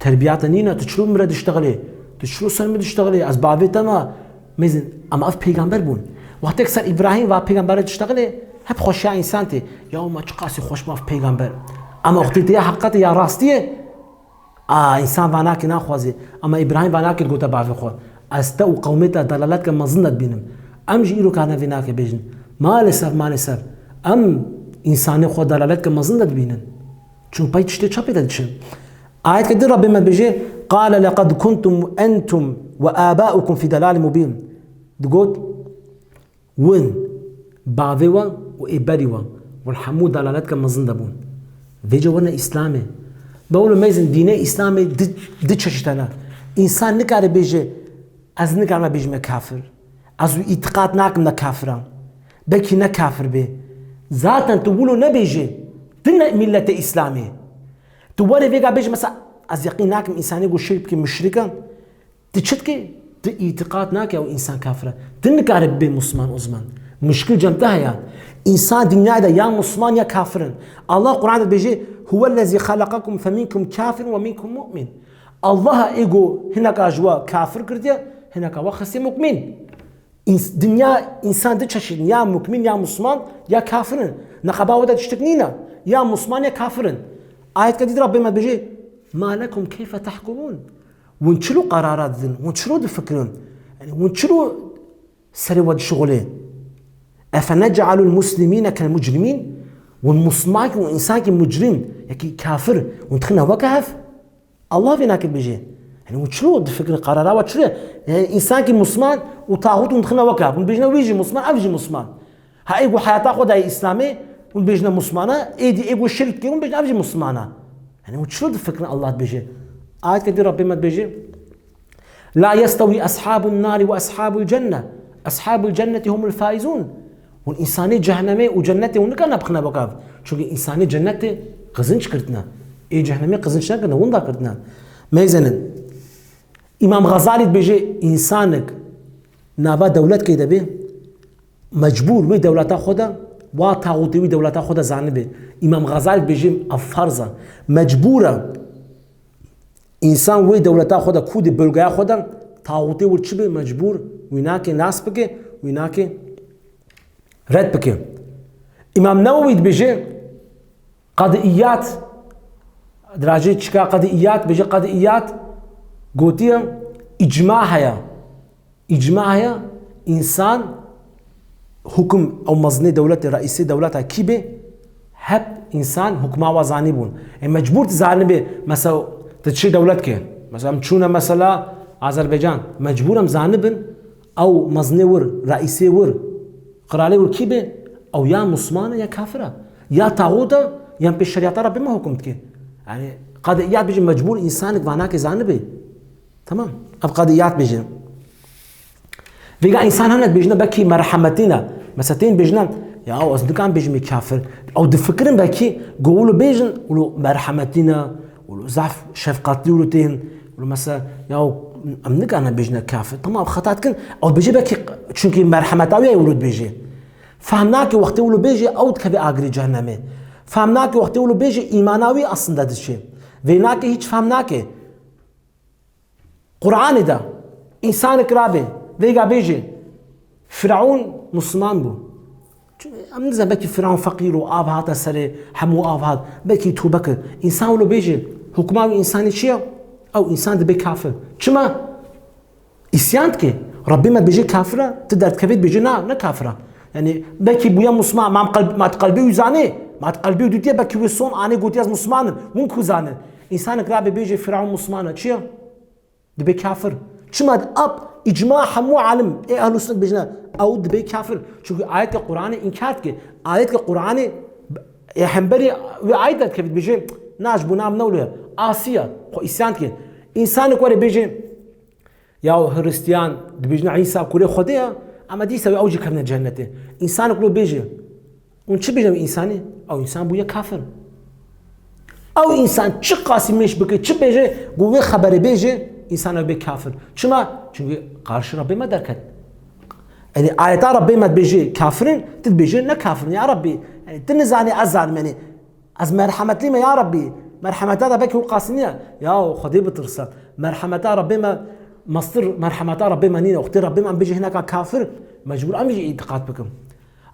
تربيات نينا تشلو مرد اشتغلي تشلو سلم اشتغلي از باوي تما ميزن اما اف پیغمبر بون وقت اکثر ابراهيم و پیغمبر اشتغلي هب خوشا انسان تي يا ما چقاسي خوش ما في پیغمبر اما وقت دي حقيقت يا راستيه انسان فاناك ناخوازي اما ابراهيم فاناك قوت باوي خو استو قومته دلالتك ما ظنت بينم ام جيرو كان فيناك بيجن ما لسف ام انسان خو دلالتك ما ظنت بينن چون باي تشتي چاپي دچن آيات كده ربنا بيجي قال لقد كنتم أنتم وآباؤكم في دلال مبين تقول وين بعضوا وإبادوا والحمود دلالتك مزندبون فيجي ورنا إسلامي بقولوا ميزن ديني إسلامي دتششتنا إنسان نكار بيجي از نكار ما بيجي مكافر از اعتقاد ناكم نكافران بكي نكافر به ذاتا تقولوا نبيجي دنا ملة إسلامي توري فيجا بيج مثلا از يقين ناكم انساني يقول شرك مشركا تشتكي اعتقاد ناك او انسان كافر تنقارب بين مسلمان وزمان مشكل جنبها يعني انسان دنيا ده يا مسلمان يا كافر الله قرآن بيجي هو الذي خلقكم فمنكم كافر ومنكم مؤمن الله ايجو هناك اجوا كافر كرديا هناك وخسي مؤمن دنيا انسان دتششين يا مؤمن يا مسلمان يا كافر نقبا ودا تشتكنينا يا مسلمان يا كافر آيات كده ربنا بيجي ما لكم كيف تحكمون ونشلو قرارات ذن ونشلو تفكرون يعني ونشلو سرود شغله أفنجعل المسلمين كالمجرمين والمسلمين وإنسان مجرم يكي كافر وندخلنا وكهف الله فيناك بيجي يعني ونشلو تفكر قرارات وشلو يعني إنسان مسلمان وطاغوت وندخلنا وكهف ونبيجنا ويجي مسلمان أفجي مسلمان هاي حياة خدها إسلامي ونبيجنا مسلمانا ايدي شرك كي ونبيجنا أفجي مسلمانا يعني وشلو تفكر الله بيجي آيات كده ربنا بيجي لا يستوي أصحاب النار وأصحاب الجنة أصحاب الجنة هم الفائزون والإنساني جهنمي وجنتي ونكنا بخنا بقاف شو إنساني جنتي قزنش كرتنا إيه جهنمي قزنش نكنا وندا كرتنا ما يزنن إمام غزالي بيجي إنسانك نابا دولت كده به مجبور وي دولتا خدا وطاغوتي وي دولتا خدا زانبه إمام غزالي بيجي أفرزا مجبورة إنسان وي دولتا خدا كود بلغايا خدا طاغوتي ورچبه مجبور ويناك ناس بكي ويناك رد بكي إمام نووي بيجي قضيات دراجة تشكا قضيات بيجي قضيات قوتيا إجماع هيا إنسان حكم أو مزني دولة رئيسي دولتها كيبه هب إنسان حكمه وزانبون يعني مجبور تزانبه مثلا تشي دولتك مثلا مشونا مثلا أذربيجان مجبورم زانبن أو مزني ور رئيسي ور قرالي ور كيبه أو يا مسلمانة يا كافرة يا طاغوتة يا بالشريعة ربي ما حكمتك يعني قضيات بيجي مجبور إنسانك واناك زانبه تمام أب قضيات بيجي فيجا إنسان هناك بيجنا بكي مرحمتنا مساتين بيجنا يا از نکن بیشم کافر او دفکرم بکی قولو بیشن ولو مرحمتینا ولو ضعف شفقتی ولو تين ولو مثلا يا ام نکن بیشن کافر تمام خطات کن او بیشی بکی چونکی مرحمتاوی ولود بیشی فهمنا که وقتی ولو بیشی اود که آگری جهنمه فهمنا که وقتی ولو بیشی ایماناوی اصلا دادشه وینا که هیچ فهمنا که قرآن دا انسان کرابه ویگا بیشی فرعون مسلمان بو ام نزن بکی فرعون فقیر و آب هات سر همو آب هات بکی تو بکر انسان ولو بیشی حکماوی انسانی چیه او انسان دبی کافر چما اسیان که ربی ما بیشی کافره تقدر تكفيت بیشی نه کافره يعني بكي بويا مسلمان ما قلبي وزاني ما قلبي وديتي بكي وصون اني قلت از مسلمان مون كوزانه انسان كراب بيجي فرعون مسلمان تشي دبي كافر شما اب اجماع حمو عالم ايه اهل السنه بيجنا او دبي كافر شو ايات القران انكارت كي ايات القران يا حنبري ايات كيف بيجي ناش بنام نولي اسيا خو اسيان كي انسان كوري بيجي يا هرستيان دبيجنا عيسى كوري خديها اما دي سوي اوجي كمن جنته انسان كله بيجي اون چه بيجي انساني او انسان بويا كافر او انسان چه قاسمش بك چه بيجي قوه خبر بيجي انسان به كافر چما çünkü karşı Rabbime derken yani ayetler Rabbime بيجي كافرين تد بيجي نه كافرين يا ربي يعني تنزاني ازعل مني از مرحمتي ما يا ربي مرحمتها بك وقاسنيه يا خدي بترسل مرحمتها ربما مصدر مرحمتها ربما نينا اختي ربما بيجي هناك كافر مجبور ام يجي اعتقاد بكم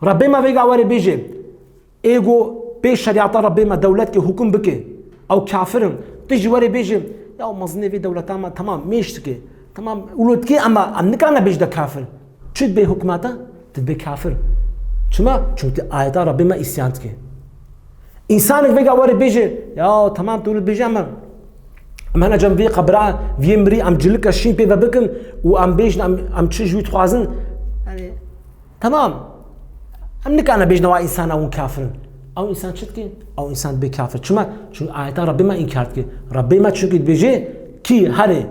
ربما بيجي وري بيجي ايجو بي شريعه ربما دولتك حكم بك او كافر تيجي وري بيجي يا مزني في دولتها تمام ميشتكي تمام ولدكي اما انك انا بيجي كافر تشد بي حكمته تبي كافر شما çünkü ayetler ربما اسيانتك انسان بيجي وري بيجي يا تمام تقول بيجي اما انا جنبي قبرة في مري ام جلك الشين بي بكن وام بيجن ام تشجوي تخوازن يعني تمام امنك انا بيجن وا انسان او كافر او انسان شتكي او انسان بكافر شما شو ايات ربما انكارتك ربما تشكي بيجي كي هري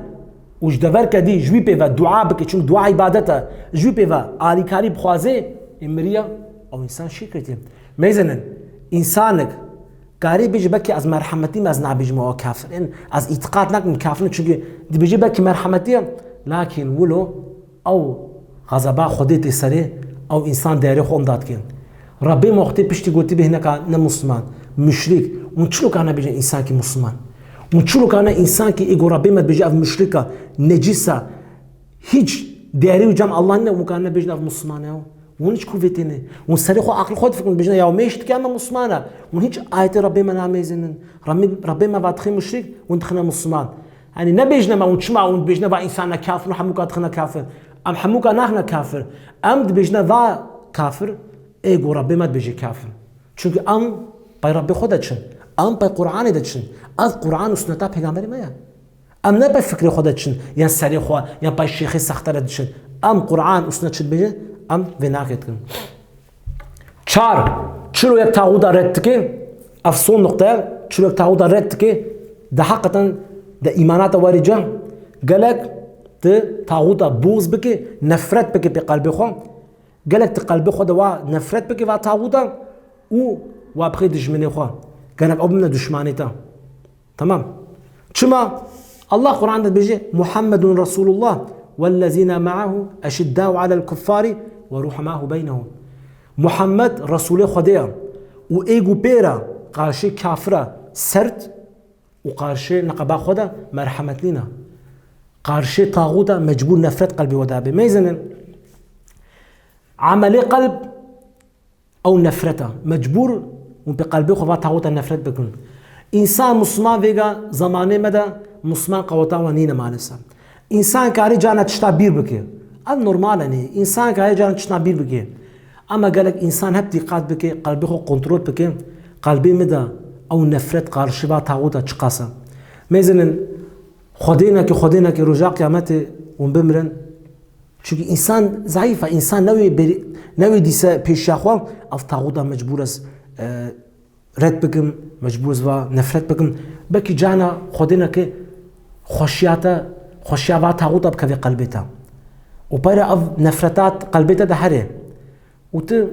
وش دبر كدي جوي بي دعاء بك چون دعاء عبادته جوي بي علي كاري بخوازه امريا او انسان شكرتي ميزنن انسانك قاري بيجي بكي از مرحمتي ما از نعبيج ما كافر ان از اعتقاد نك من كافر چونكي دي بيجي بكي مرحمتي لكن ولو او غضبا خودت سري او انسان داري خون داد كن ربي موقتي بيشتي قلتي به هناك نه مسلمان مشرك ونشلو كان بيجي انسان كي مسلمان ونشلو كان انسان كي ايغو ربي ما بيجي اف مشركه نجسه هيج داري وجم الله نه وكان بيجي اف مسلمان ونش كوفيتينه ونسري خو عقل خود فكر بيجنا يا ميشت كان مسلمانه ونهيج آيات ربي ما ناميزن ربي ما بادخي مشرك وندخلنا مسلمان يعني نبيجنا ما ونشمع ونبيجنا با انسان كافر وحموك ادخلنا كافر ام حموك نحن كافر ام بيجنا ذا كافر ايغو ربي ما بيجي كافر çünkü ام باي ربي خودتشن ام باي قرآن دتشن از قرآن و سنت پیغمبر ما ام نه باي فکر خودتشن یا سری خو یا باي شيخ سختره دتشن ام قرآن و سنت چد بيجي ام وناقت کن چار چلو یک تاغودا رد که افسون نقطه چلو یک تاغودا رد که ده حقیقتا ده ایمانات واری جا گلک ده تاغودا بوز بکی نفرت بکی به قلب خو گلک ده قلب خو ده و نفرت بکی و تاغودا و بخی دشمنی خو گلک او من دشمنی تا تمام چما الله قرآن ده بيجي محمد رسول الله والذين معه أشداء على الكفار ورحماه بينهم محمد رسول خديا و ايغو بيرا قارشي كافرة سرد و قارشي نقبا خدا مرحمت لنا قارشي طاغوتا مجبور نفرت قلبي ودابي ميزن عملي قلب او نفرته مجبور بقلبي خدا طاغوتا نفرت بكن انسان مسلمان فيغا زمانه مدى مسلمان قوتا ونينا مالسا انسان كاري جانا تشتا بير بكي النورمال يعني انسان كاري جانا تشتا بير بكي اما قالك انسان هب دقات بكي قلبي خو كنترول بكي قلبي مدى او نفرت قارشي با تاغوتا تشقاسا ميزن خدينا كي رجاء قيامته ونبمرن çünkü insan zayıf insan نوي ديسا بيشاخوا اف تاغوتا مجبور از رد بكم مجبور و نفرت بكم بكي جانا خدينا كي خوشياتا تاغوتا بكفي قلبيتا و بايرا اف نفرتات قلبيتا ده هري و ت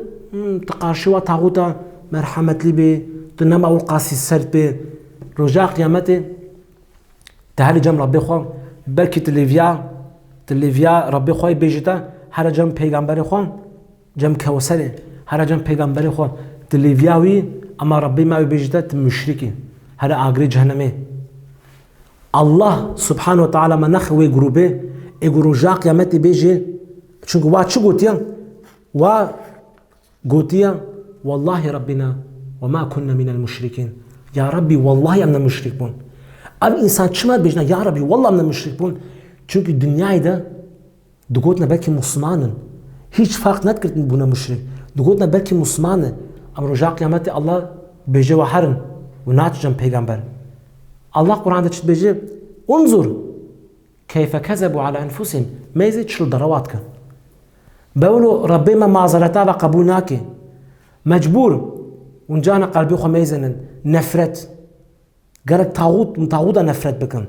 تقاشي وطاغوتا مرحمت لي بي تنما والقاسي السرد بي رجاء قيامته تهالي جم ربي خواه بلكي تليفيا ربي خواه بيجتا هر جم پیغمبر خواه جم كوسره هر جم پیغمبر خواه تليفياوي اما ربي ما بيجتا تمشركي هر آگري جهنمي الله سبحانه وتعالى ما نخوي گروبه اگو رجاء قيامته بيجي چونك وا چو قوتيا والله ربنا وما كنا من المشركين يا ربي والله امنا مشرك بون اب انسان چما بيجنا يا ربي والله امنا مشرك بون چونك الدنيا ده دقوتنا بلكي مسلمانن هيج فرق نتكرت بونا مشرك دقوتنا بلكي مسلمانن ام رجاء قيامته الله بيجي وحرن وناتج جم پیغمبر الله قرآن ده بيجي انظر كيف كذبوا على انفسهم ما يزيد شل ضرواتك بقولوا ربي ما معذرتا وقبولناك مجبور ونجانا قلبي خو ميزنن نفرت قالك طاغوت نفرت بكن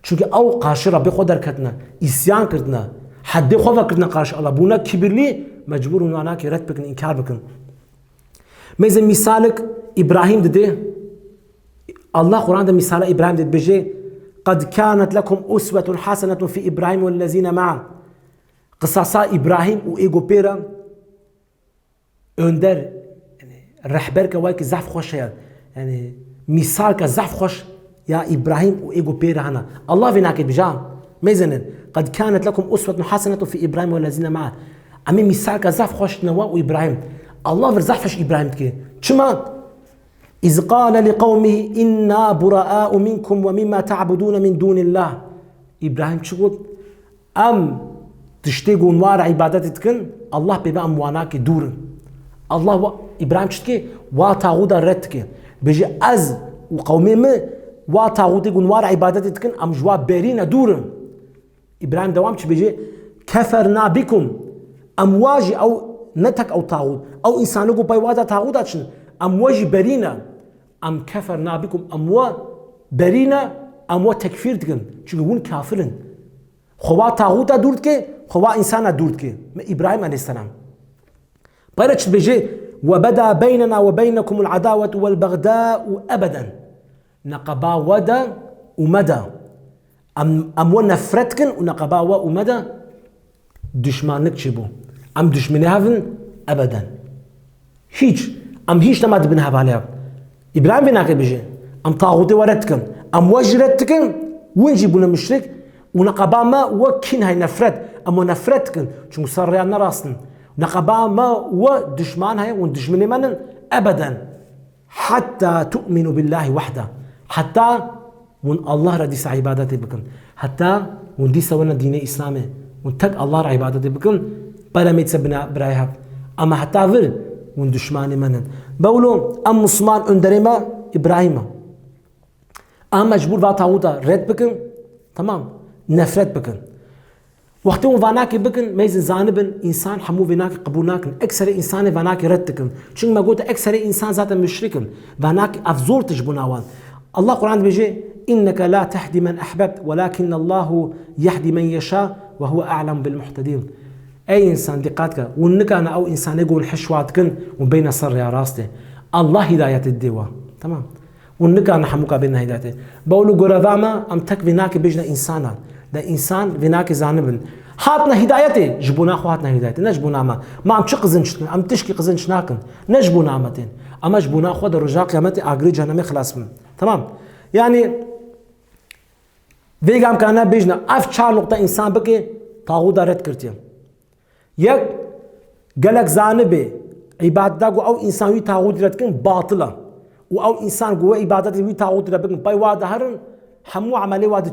چونك او قاشي ربي خو دركتنا اسيان كردنا حد خو كردنا قاشي الله بونا كبرلي مجبور وناناك رد بكن انكار بكن ميزن مثالك ابراهيم ده الله قرآن ده مثال ابراهيم ده بيجي قد كانت لكم اسوة حسنة في ابراهيم والذين معه قصاصا ابراهيم و ايجو بيرا اندر يعني رهبر كوايك زعف خوش يعني مثال كزعف خوش يا ابراهيم و ايجو بيرا هنا الله فيناك بجام ميزنن قد كانت لكم اسوة حسنة في ابراهيم والذين معه امي مثال كزعف خوش نوا و ابراهيم الله فرزعفش ابراهيم كي شما إذ قال لقومه إنا براء منكم ومما تعبدون من دون الله إبراهيم شو قلت أم تشتيقوا نوار عبادتكن الله بيبقى أمواناك دور الله إبراهيم شتكي واتاغودا ردك بيجي أز وقومي ما واتاغودا نوار عبادتكن أم جواب بيرينا دور إبراهيم دوام شو بيجي كفرنا بكم أمواجي أو نتك أو طاغوت أو إنسانكو بيوادا طاغوتاتشن أمواجي برينا أم كفرنا بكم أموا برينا أموا تكفير دكن شو يقولون كافرن خوا طاغوتا دورتك خوا إنسانا دورتك إبراهيم عليه السلام بيرتش بيجي وبدا بيننا وبينكم العداوة والبغضاء أبدا نقبا ودا ومدى أموا نفرتكن ونقبا ومدى دشمانك تشبو أم دشمني هافن أبدا هيج أم هيش لما تبنها بالها إبراهيم بيناك بيجي أم طاغوتي وردكن أم وجرتكن وين جيبونا مشرك ونقبا ما وكين هاي نفرت أما نفرتكن شو صار ريالنا راسن نقبا ما ودشمان هاي وندشمني منن أبدا حتى تؤمنوا بالله وحده حتى ون الله رديس عبادتي بكن حتى ونديس ونا دين إسلامي ونتق الله عبادتي بكن بلا ميتسبنا برايها أما حتى فر ون دشماني منن بقولوا أم مسلمان اندرما إبراهيم أم مجبور باتاودا رد بكن تمام نفرت بكن وقتهم فاناك بكن ميزن زانبن إنسان حمو فيناك قبولناك أكثر إنسان فاناك ردكن شو ما قلت أكثر إنسان ذات مشركن فاناك أفزور تجبناوان الله قرآن بيجي إنك لا تهدي من أحببت ولكن الله يهدي من يشاء وهو أعلم بالمهتدين أي إنسان دقاتك ونك أنا أو إنسان يقول حشواتكن وبين صر يا راسته الله هداية الدواء تمام ونك أنا حموك بين هدايته بقولوا قرابما أم تك فيناك بيجنا إنسانا ده إنسان فيناك زانبن هاتنا هدايته جبونا خو هاتنا هدايته نجبونا ما عم تشقزنش أم تشكي قزنش ناكن نجبونا متين أما جبونا خو ده رجاء قيامتي أجري جهنم خلاص من تمام يعني فيجام كان بيجنا أفشار نقطة إنسان بكي طاغوت رد كرتيم یک گلک زانبه عبادت گو او انسانی طاغوت رد کن باطله و او انسان گو عبادت وی طاغوت رد بکن پای واد هرن همو عملی واد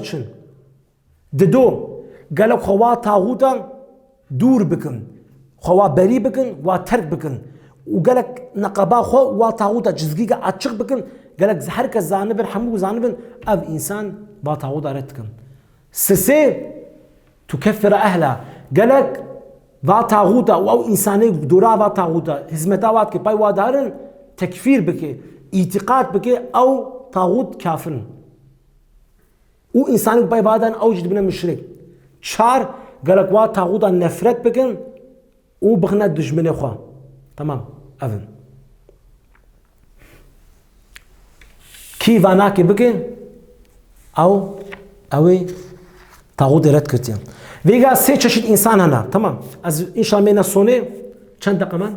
چن دو گلک خوا طاغوتا دور بکن خوا بری بکن و ترک بکن و گلک نقبا خو و طاغوتا جزگیگا açık بکن گلک هر کس زانبن همو زانبن او انسان با طاغوت رد کن سه تكفر أهلها قالك ذا طاغوتا أو إنساني دورا ذا طاغوتا هزمتا واتك باي وادارن تكفير بك اعتقاد بك أو طاغوت كافر و إنساني باي وادارن أو جد بنا مشرك شار قالك وا طاغوتا نفرت بكن او بخنا دجمن خو تمام افن کی وانا کی بکه او اوی طاغوت رد کردیم ویگا سه چشید انسان هنا تمام از انشالله اینا سونه چند دقیقه من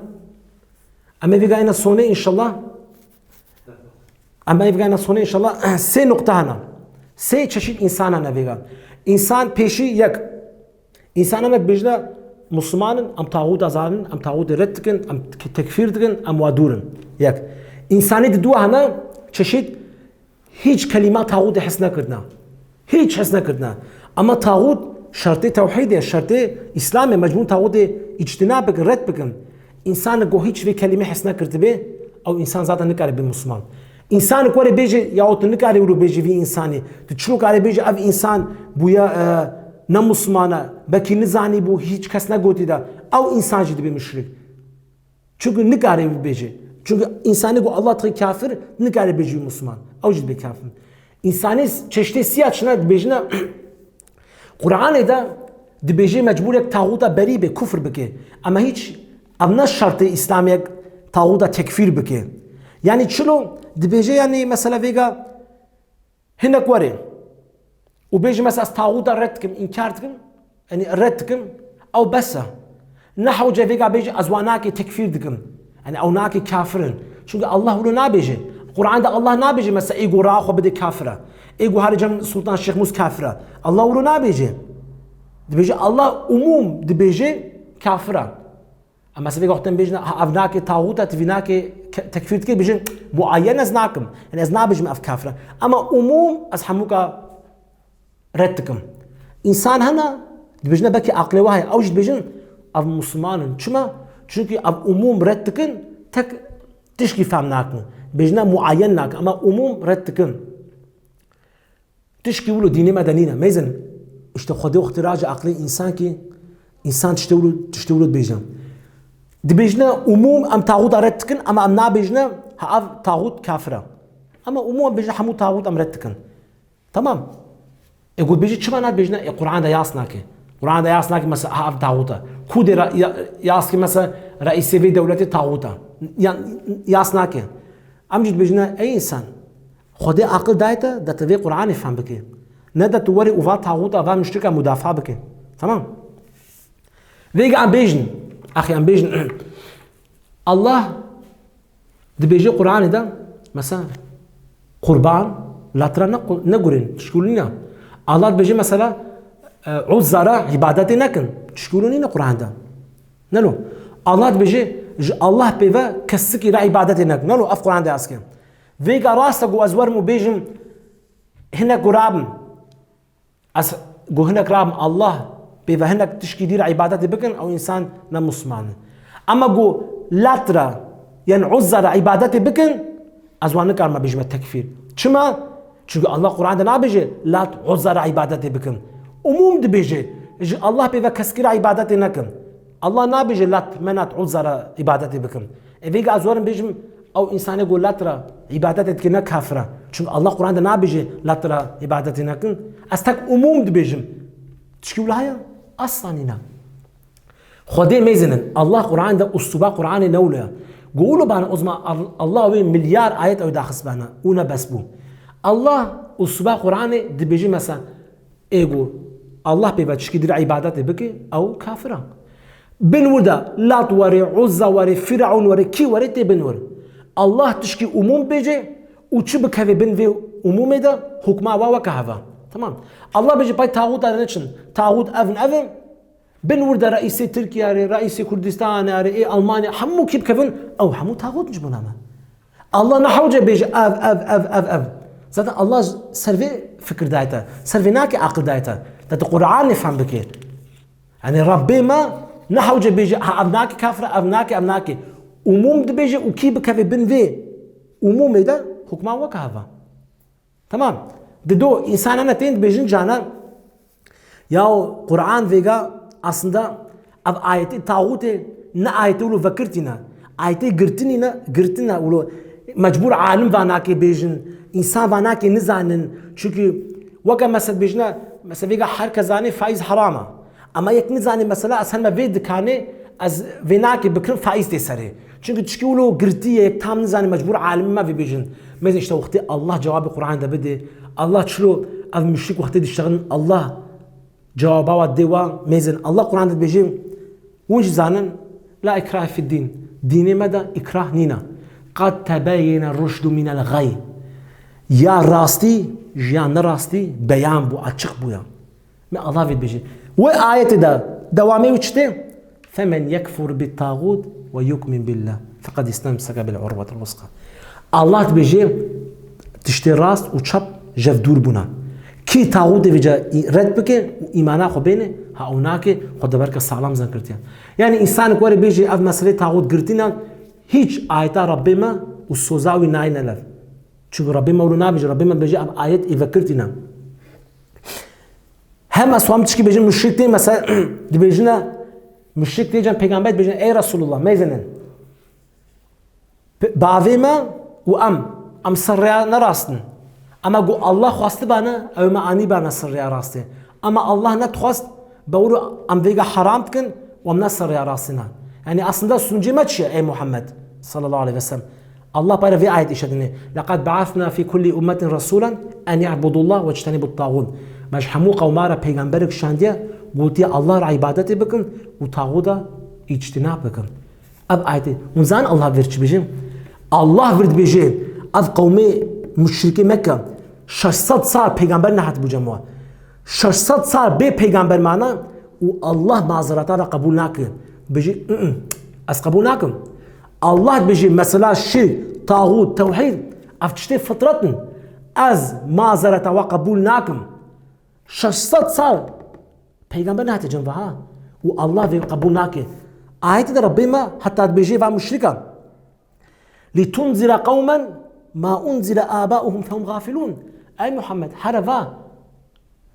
اما ویگا اینا سونه انشالله اما ویگا اینا سونه انشالله سه نقطه هنا سه چشید انسان هنا ویگا انسان پیشی یک انسان هنا بجنا مسلمان ام طاغوت ازارن ام طاغوت رد کن ام تکفیر کن ام وادورن یک انسانی دو هنا چشید هیچ کلمه طاغوت حس نکردنا هیچ حس نکردنا اما طاغوت شرط توحیده شرط اسلام مجموع طاغوت اجتناب بکن رد بکن انسان گو هیچ وی کلمه حس نکرده به او انسان ذاتا نکاره به مسلمان انسان کوره بیجه یا او نکاره ورو بیجه وی انسانی تو چلو کاره بیجه او انسان بویا نه مسلمانه بکی نزانی بو هیچ کس نگوتی دا او انسان جدی به مشرک çünkü نکاره بیجه çünkü insani گو الله تغی کافر نکاره بیجه مسلمان او جد به کافر انسانی çeşitli siyahçına بیجنه قرآن ده دبیجه مجبور یک طاغوتا بری به کفر بکه اما هیچ امنا شرط اسلامی یک طاغوتا تکفیر بکه یعنی چلو دبیجه یعنی مثلا ویگا هنک وره و بیجه مثلا از طاغوتا رد کم انکار کم یعنی رد کم او بسه نحو جا ویگا بیجه از واناکی تکفیر دکم یعنی او ناکی کافرن چونکه الله ولو نابیجه قرآن ده الله نابیجه مثلا ایگو راخو بده کافره ایگو هرجم سلطان شیخ موس کافره الله ولو نابیجه دبیجه الله عموم دبیجه کافره اما سوی گفتن بیجه افناک طاغوت تفیناک تکفیر که بیجه معین از ناکم یعنی از نابیجم اف کافره اما عموم از هموکا رد کم انسان هنا دبیجه بکی عقل وای اوج بیجه اف مسلمانن چما چونکی اف عموم رد کن تک تشکی فهم ناکن بیجه معین ناک اما عموم رد کن تشکی ولو دینی مدنیه میزن işte خدا اختراع عقلی انسان کی انسان تشتولد بیجم دبیجنا عموم ام طاغوت رد کن اما ام نابیجنا ها طاغوت کافره اما عموم بیجنا همو طاغوت ام رد کن تمام يقول بيجي شو معنات بيجنا القرآن ده ياسناكي القرآن ده ياسناكي مثلا ها طاغوتا كود ياسكي مثلا رئيس في دولة طاغوتا ياسناكي امجد بيجنا اي انسان خدا عقل دايتا ده تبي قرآن يفهم بكي ندا توري وفا طاغوتا وفا مشتركة مدافع بكي تمام ويجي عم بيجن اخي عم بيجن الله ده بيجي قرآن ده مثلا قربان لا ترى نقولين تشكولنا الله بيجي مثلا عزرا عبادتي نكن تشكولوني القرآن ده نلو الله بيجي الله بيفا كسكي را عبادتي نكن نلو اف قرآن ده اسكن ويجا راسك وازور مو بيجم هنا قرابن as go هناك رام الله بيفا هناك تشكي دير عبادتي بكن او انسان نمسلمان اما جو لاترا يعني عزر عبادتي بكن ازوانك ما بيجم التكفير شما çünkü Allah Kur'an'da ne yapacak? La uzara ibadeti bakın. Umum de bece. Allah beva kaskira ibadeti nakın. Allah ne yapacak? La menat uzara ibadeti bakın. Vega azvarın bejim o insana gol latra ibadet etkine kafra. Çünkü Allah Kur'an'da ne yapacak? Latra ibadeti nakın. Astak umum de bejim. Çünkü lahaya aslan ina. خدي ميزنن الله قرآن ده أسطوبة قرآن نولة قولوا بنا أزما الله وين مليار آيات أو داخل بنا ونا بس بو الله أسطوبة قرآن ده بيجي مثلا إيجو الله بيبتش كدير عبادات بكي أو كافرة بنوردا لا توري عزة وري فرعون وري كي وري تبنور الله تشكي أموم بيجي وتشبك هذا بن في أموم ده حكمه وكهذا تمام الله بيجي باي تاغوت على نشن تاغوت أفن بنورد رئيس تركيا رئيس كردستان ألمانيا حمو كيف كفن أو حمو تاغوت نجبنا ما الله نحوجه بيجي أف زاد الله سرفي فكر دايتا سرفي ناكي عقل دايتا ده القرآن نفهم بكير يعني ربي ما نحوجه بيجي أبناكي كافرة أبناكي أموم ده بيجي وكيف كفي بن في أموم ده حكمه وكهذا تمام ده دو إنسان أنا تين بيجين جانا ياو قرآن فيجا aslında av ayeti tağute ne ayeti ulu vakirtina ayeti girtina ulu mecbur alim vanaki bejin insan vanaki nizanin çünkü vaka mesela bejna mesela vega her kazani faiz harama ama yek nizani mesela aslan ma ved kane از ویناکی بکرم فایز دیسری چون چی ولو گرتیه یک تام نزانی مجبور عالم ما بیجن مثل اشتا وقتی الله جواب قرآن ده بده الله چلو از مشرک وقتی دیشتغن الله جوابا و دیوان میزن الله قرآن ده بیجن ونش زانن لا اکراه فی الدین دینی مدا اکراه نینا قد تبین الرشد من الغی یا راستی یا نراستی بیان بو açık بو یا ما الله بیجن و آیت ده دوامي وچته فمن يكفر بالطاغوت ويؤمن بالله فقد استمسك بالعروة الوثقى الله تبيجي تشتي راست وشاب جف دور بنا كي طاغوت بيجا رد بك ايمانا خو بينه هاوناك خد برك سلام زن كرتيا يعني انسان كوري بيجي اف مساله طاغوت كرتينا هيج ايتا ربما وسوزاوي ناينلر چون ربما ورنا بيجي ربما بيجي اف ايت ايفكرتينا هم اسوام تشكي بيجي مشرك مثلا بيجينا مشرك ديجان پیغمبر بيجن اي رسول الله ميزنن باويما و ام سريا نراستن اما قو الله خواست بانا او ما اني بانا سريا راستي اما الله نتخواست بورو ام فيغا حرام تكن وام نسريا راستنا يعني اصلا سنجي ما تشي اي محمد صلى الله عليه وسلم الله بارا في آية إشادني لقد بعثنا في كل أمة رسولا أن يعبدوا الله واجتنبوا الطاغوت مش حمو قومارا پیغمبرك شانديا قلت يا الله را عبادتي بكن وطاغوتا اجتناب بكن اب آية ونزان الله ورچ بيجي الله ورد بيجي اب قومي مشركي مكة 600 سال پیغمبر نهات بو جماعه 600 سال به پیغمبر معنا و الله معذرتا را قبول ناكن بيجي از قبول ناكن الله بيجي مثلا شرك طاغوت توحيد افتشتي فطرتن از معذرتا و قبول ناكن 600 سال پیغمبر نهات جنبها و الله في قبول ناكن آيات ربما حتى بيجي مشركا لتنذر قوما ما أنزل آباؤهم فهم غافلون أي محمد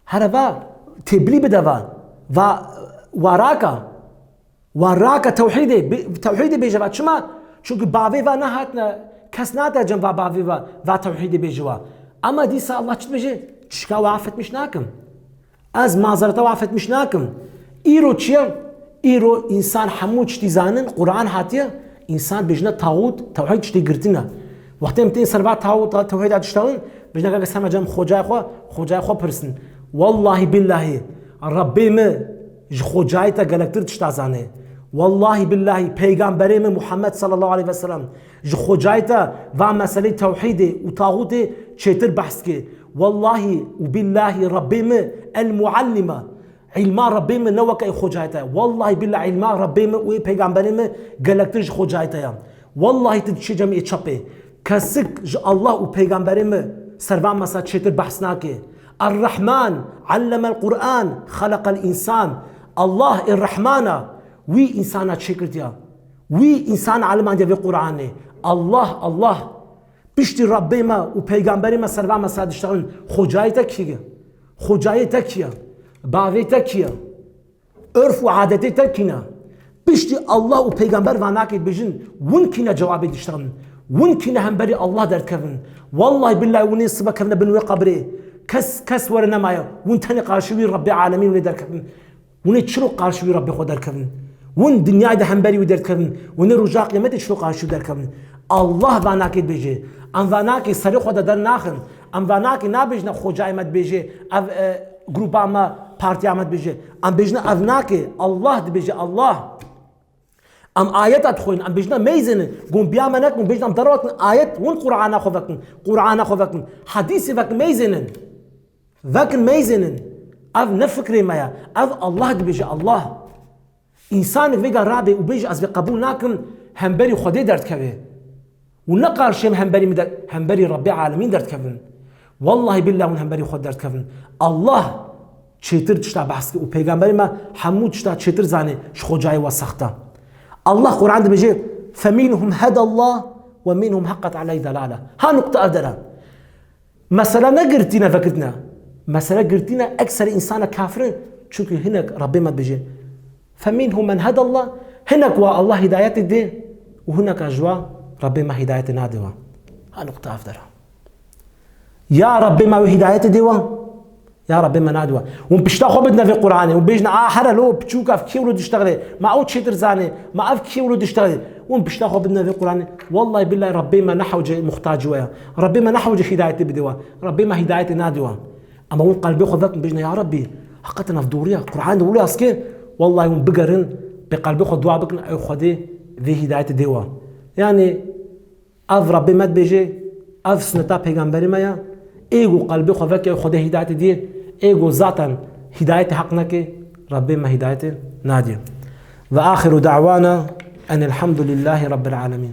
هرفا تبلي بدفا وراك توحيدي بيجوا شما شو باوي و نهاتنا كس ناتا جنبا باوي و توحيدي بيجوا أما ديسا الله چت بيجي چشكا وعفت مش ناكم از معذرتا وعفت مش ناكم إيرو چيا إيرو إنسان حمو چتي زانن قرآن هاتيا إنسان بيجنا طاغوت توحيد چتي گرتنا وقتی امتین سربات توحید ادشتاون بجنا که سما جم خوجای خو پرسن والله بالله ربي ما خوجای تا گلکتر تشتازانه والله بالله پیغمبر محمد صلى الله عليه وسلم خوجای تا و مسئله توحید و طاغوت چتر بحث که والله وبالله ربي ما المعلمه علما ربي ما نوک خوجای تا والله بالله علما ربي ما و پیغمبر ما گلکتر خوجای تا والله تدشي جمعی چپه كسك الله وبيغمبرم سربان مسا چتر بحث ناكي الرحمن علم القرآن خلق الإنسان الله الرحمن وي إنسانا شكرتيا وي إنسان علم عندي في القرآن الله بشتي ربي ما وبيغمبرم سربان مسا دشتغل خجايتك كيا باويتك كيا عرف وعادتك كينا بشتي الله وبيغمبر واناكي بجن ونكينا جوابي دشتغل ونكنا هم بري الله در كفن والله بالله وني صبا كفنا بنوي قبري كس ورنا مايا ونتني قارشوي ربي العالمين وني در كفن وني تشرو قارشوي ربي خو در كفن ون دنيا ده هم بري ودر كفن وني رجاق يمد تشرو قارشوي در كفن الله واناك بيجي ام واناك سري خو در ناخن ام واناك نابجنا خوجاي مد بيجي اف جروبا ما بارتي امد بيجي ام بيجنا افناك الله ده بيجي الله ام آيات ادخلين ام بيجنا ميزن قوم بيامنك قوم بيجنا مدروت آيات ون قرآن خو حديث فكن ميزن اف نفكري مايا اف الله دي بيجي الله انسان فيجا رابي وبيجي از قبول ناكم همبري خدي درت كبه ونقار شيم همبري ربي عالمين درت كبن والله بالله ون همبري خد درت كبن الله چتر تشتا بحث و پیغمبر ما حمود تشتا چتر زانه شخوجاي وسخته الله قرآن بيجي فمنهم هدى الله ومنهم حقت عليه دلالة ها نقطة أدرى مثلا نقرتنا فكرتنا مثلا قرتنا أكثر إنسان كافر شو هناك ربنا بيجي فمنهم من هدى الله هناك والله هداية دي وهناك أجوا ربنا هداية نادوا ها نقطة أدرى يا ربنا هداية ديوا يا ربي ما نادوا وبشتا خو بدنا في القرآن وبيجنا حرا لو بتشوكا في كيلو تشتغل ما أو تشتر زاني ما أف كيلو تشتغل وبشتا خو بدنا في القرآن والله بالله ربي ما نحوج محتاج ويا ربي ما نحوج هداية بدوا ربي ما هداية نادوا أما هون قلبي خذت بيجنا يا ربي حقتنا في دوريا القرآن دولي أسكين والله هون بقرن بقلبي خذ دعاء بكن أو خدي ذي هداية دوا يعني أف ربي ما بيجي أف سنتا بيغمبري ما ايگو قلبي خوفك خدا هداية دي ايگو ذاتا هداية حقنا كي ربي ما هداية نادي. وآخر دعوانا أن الحمد لله رب العالمين.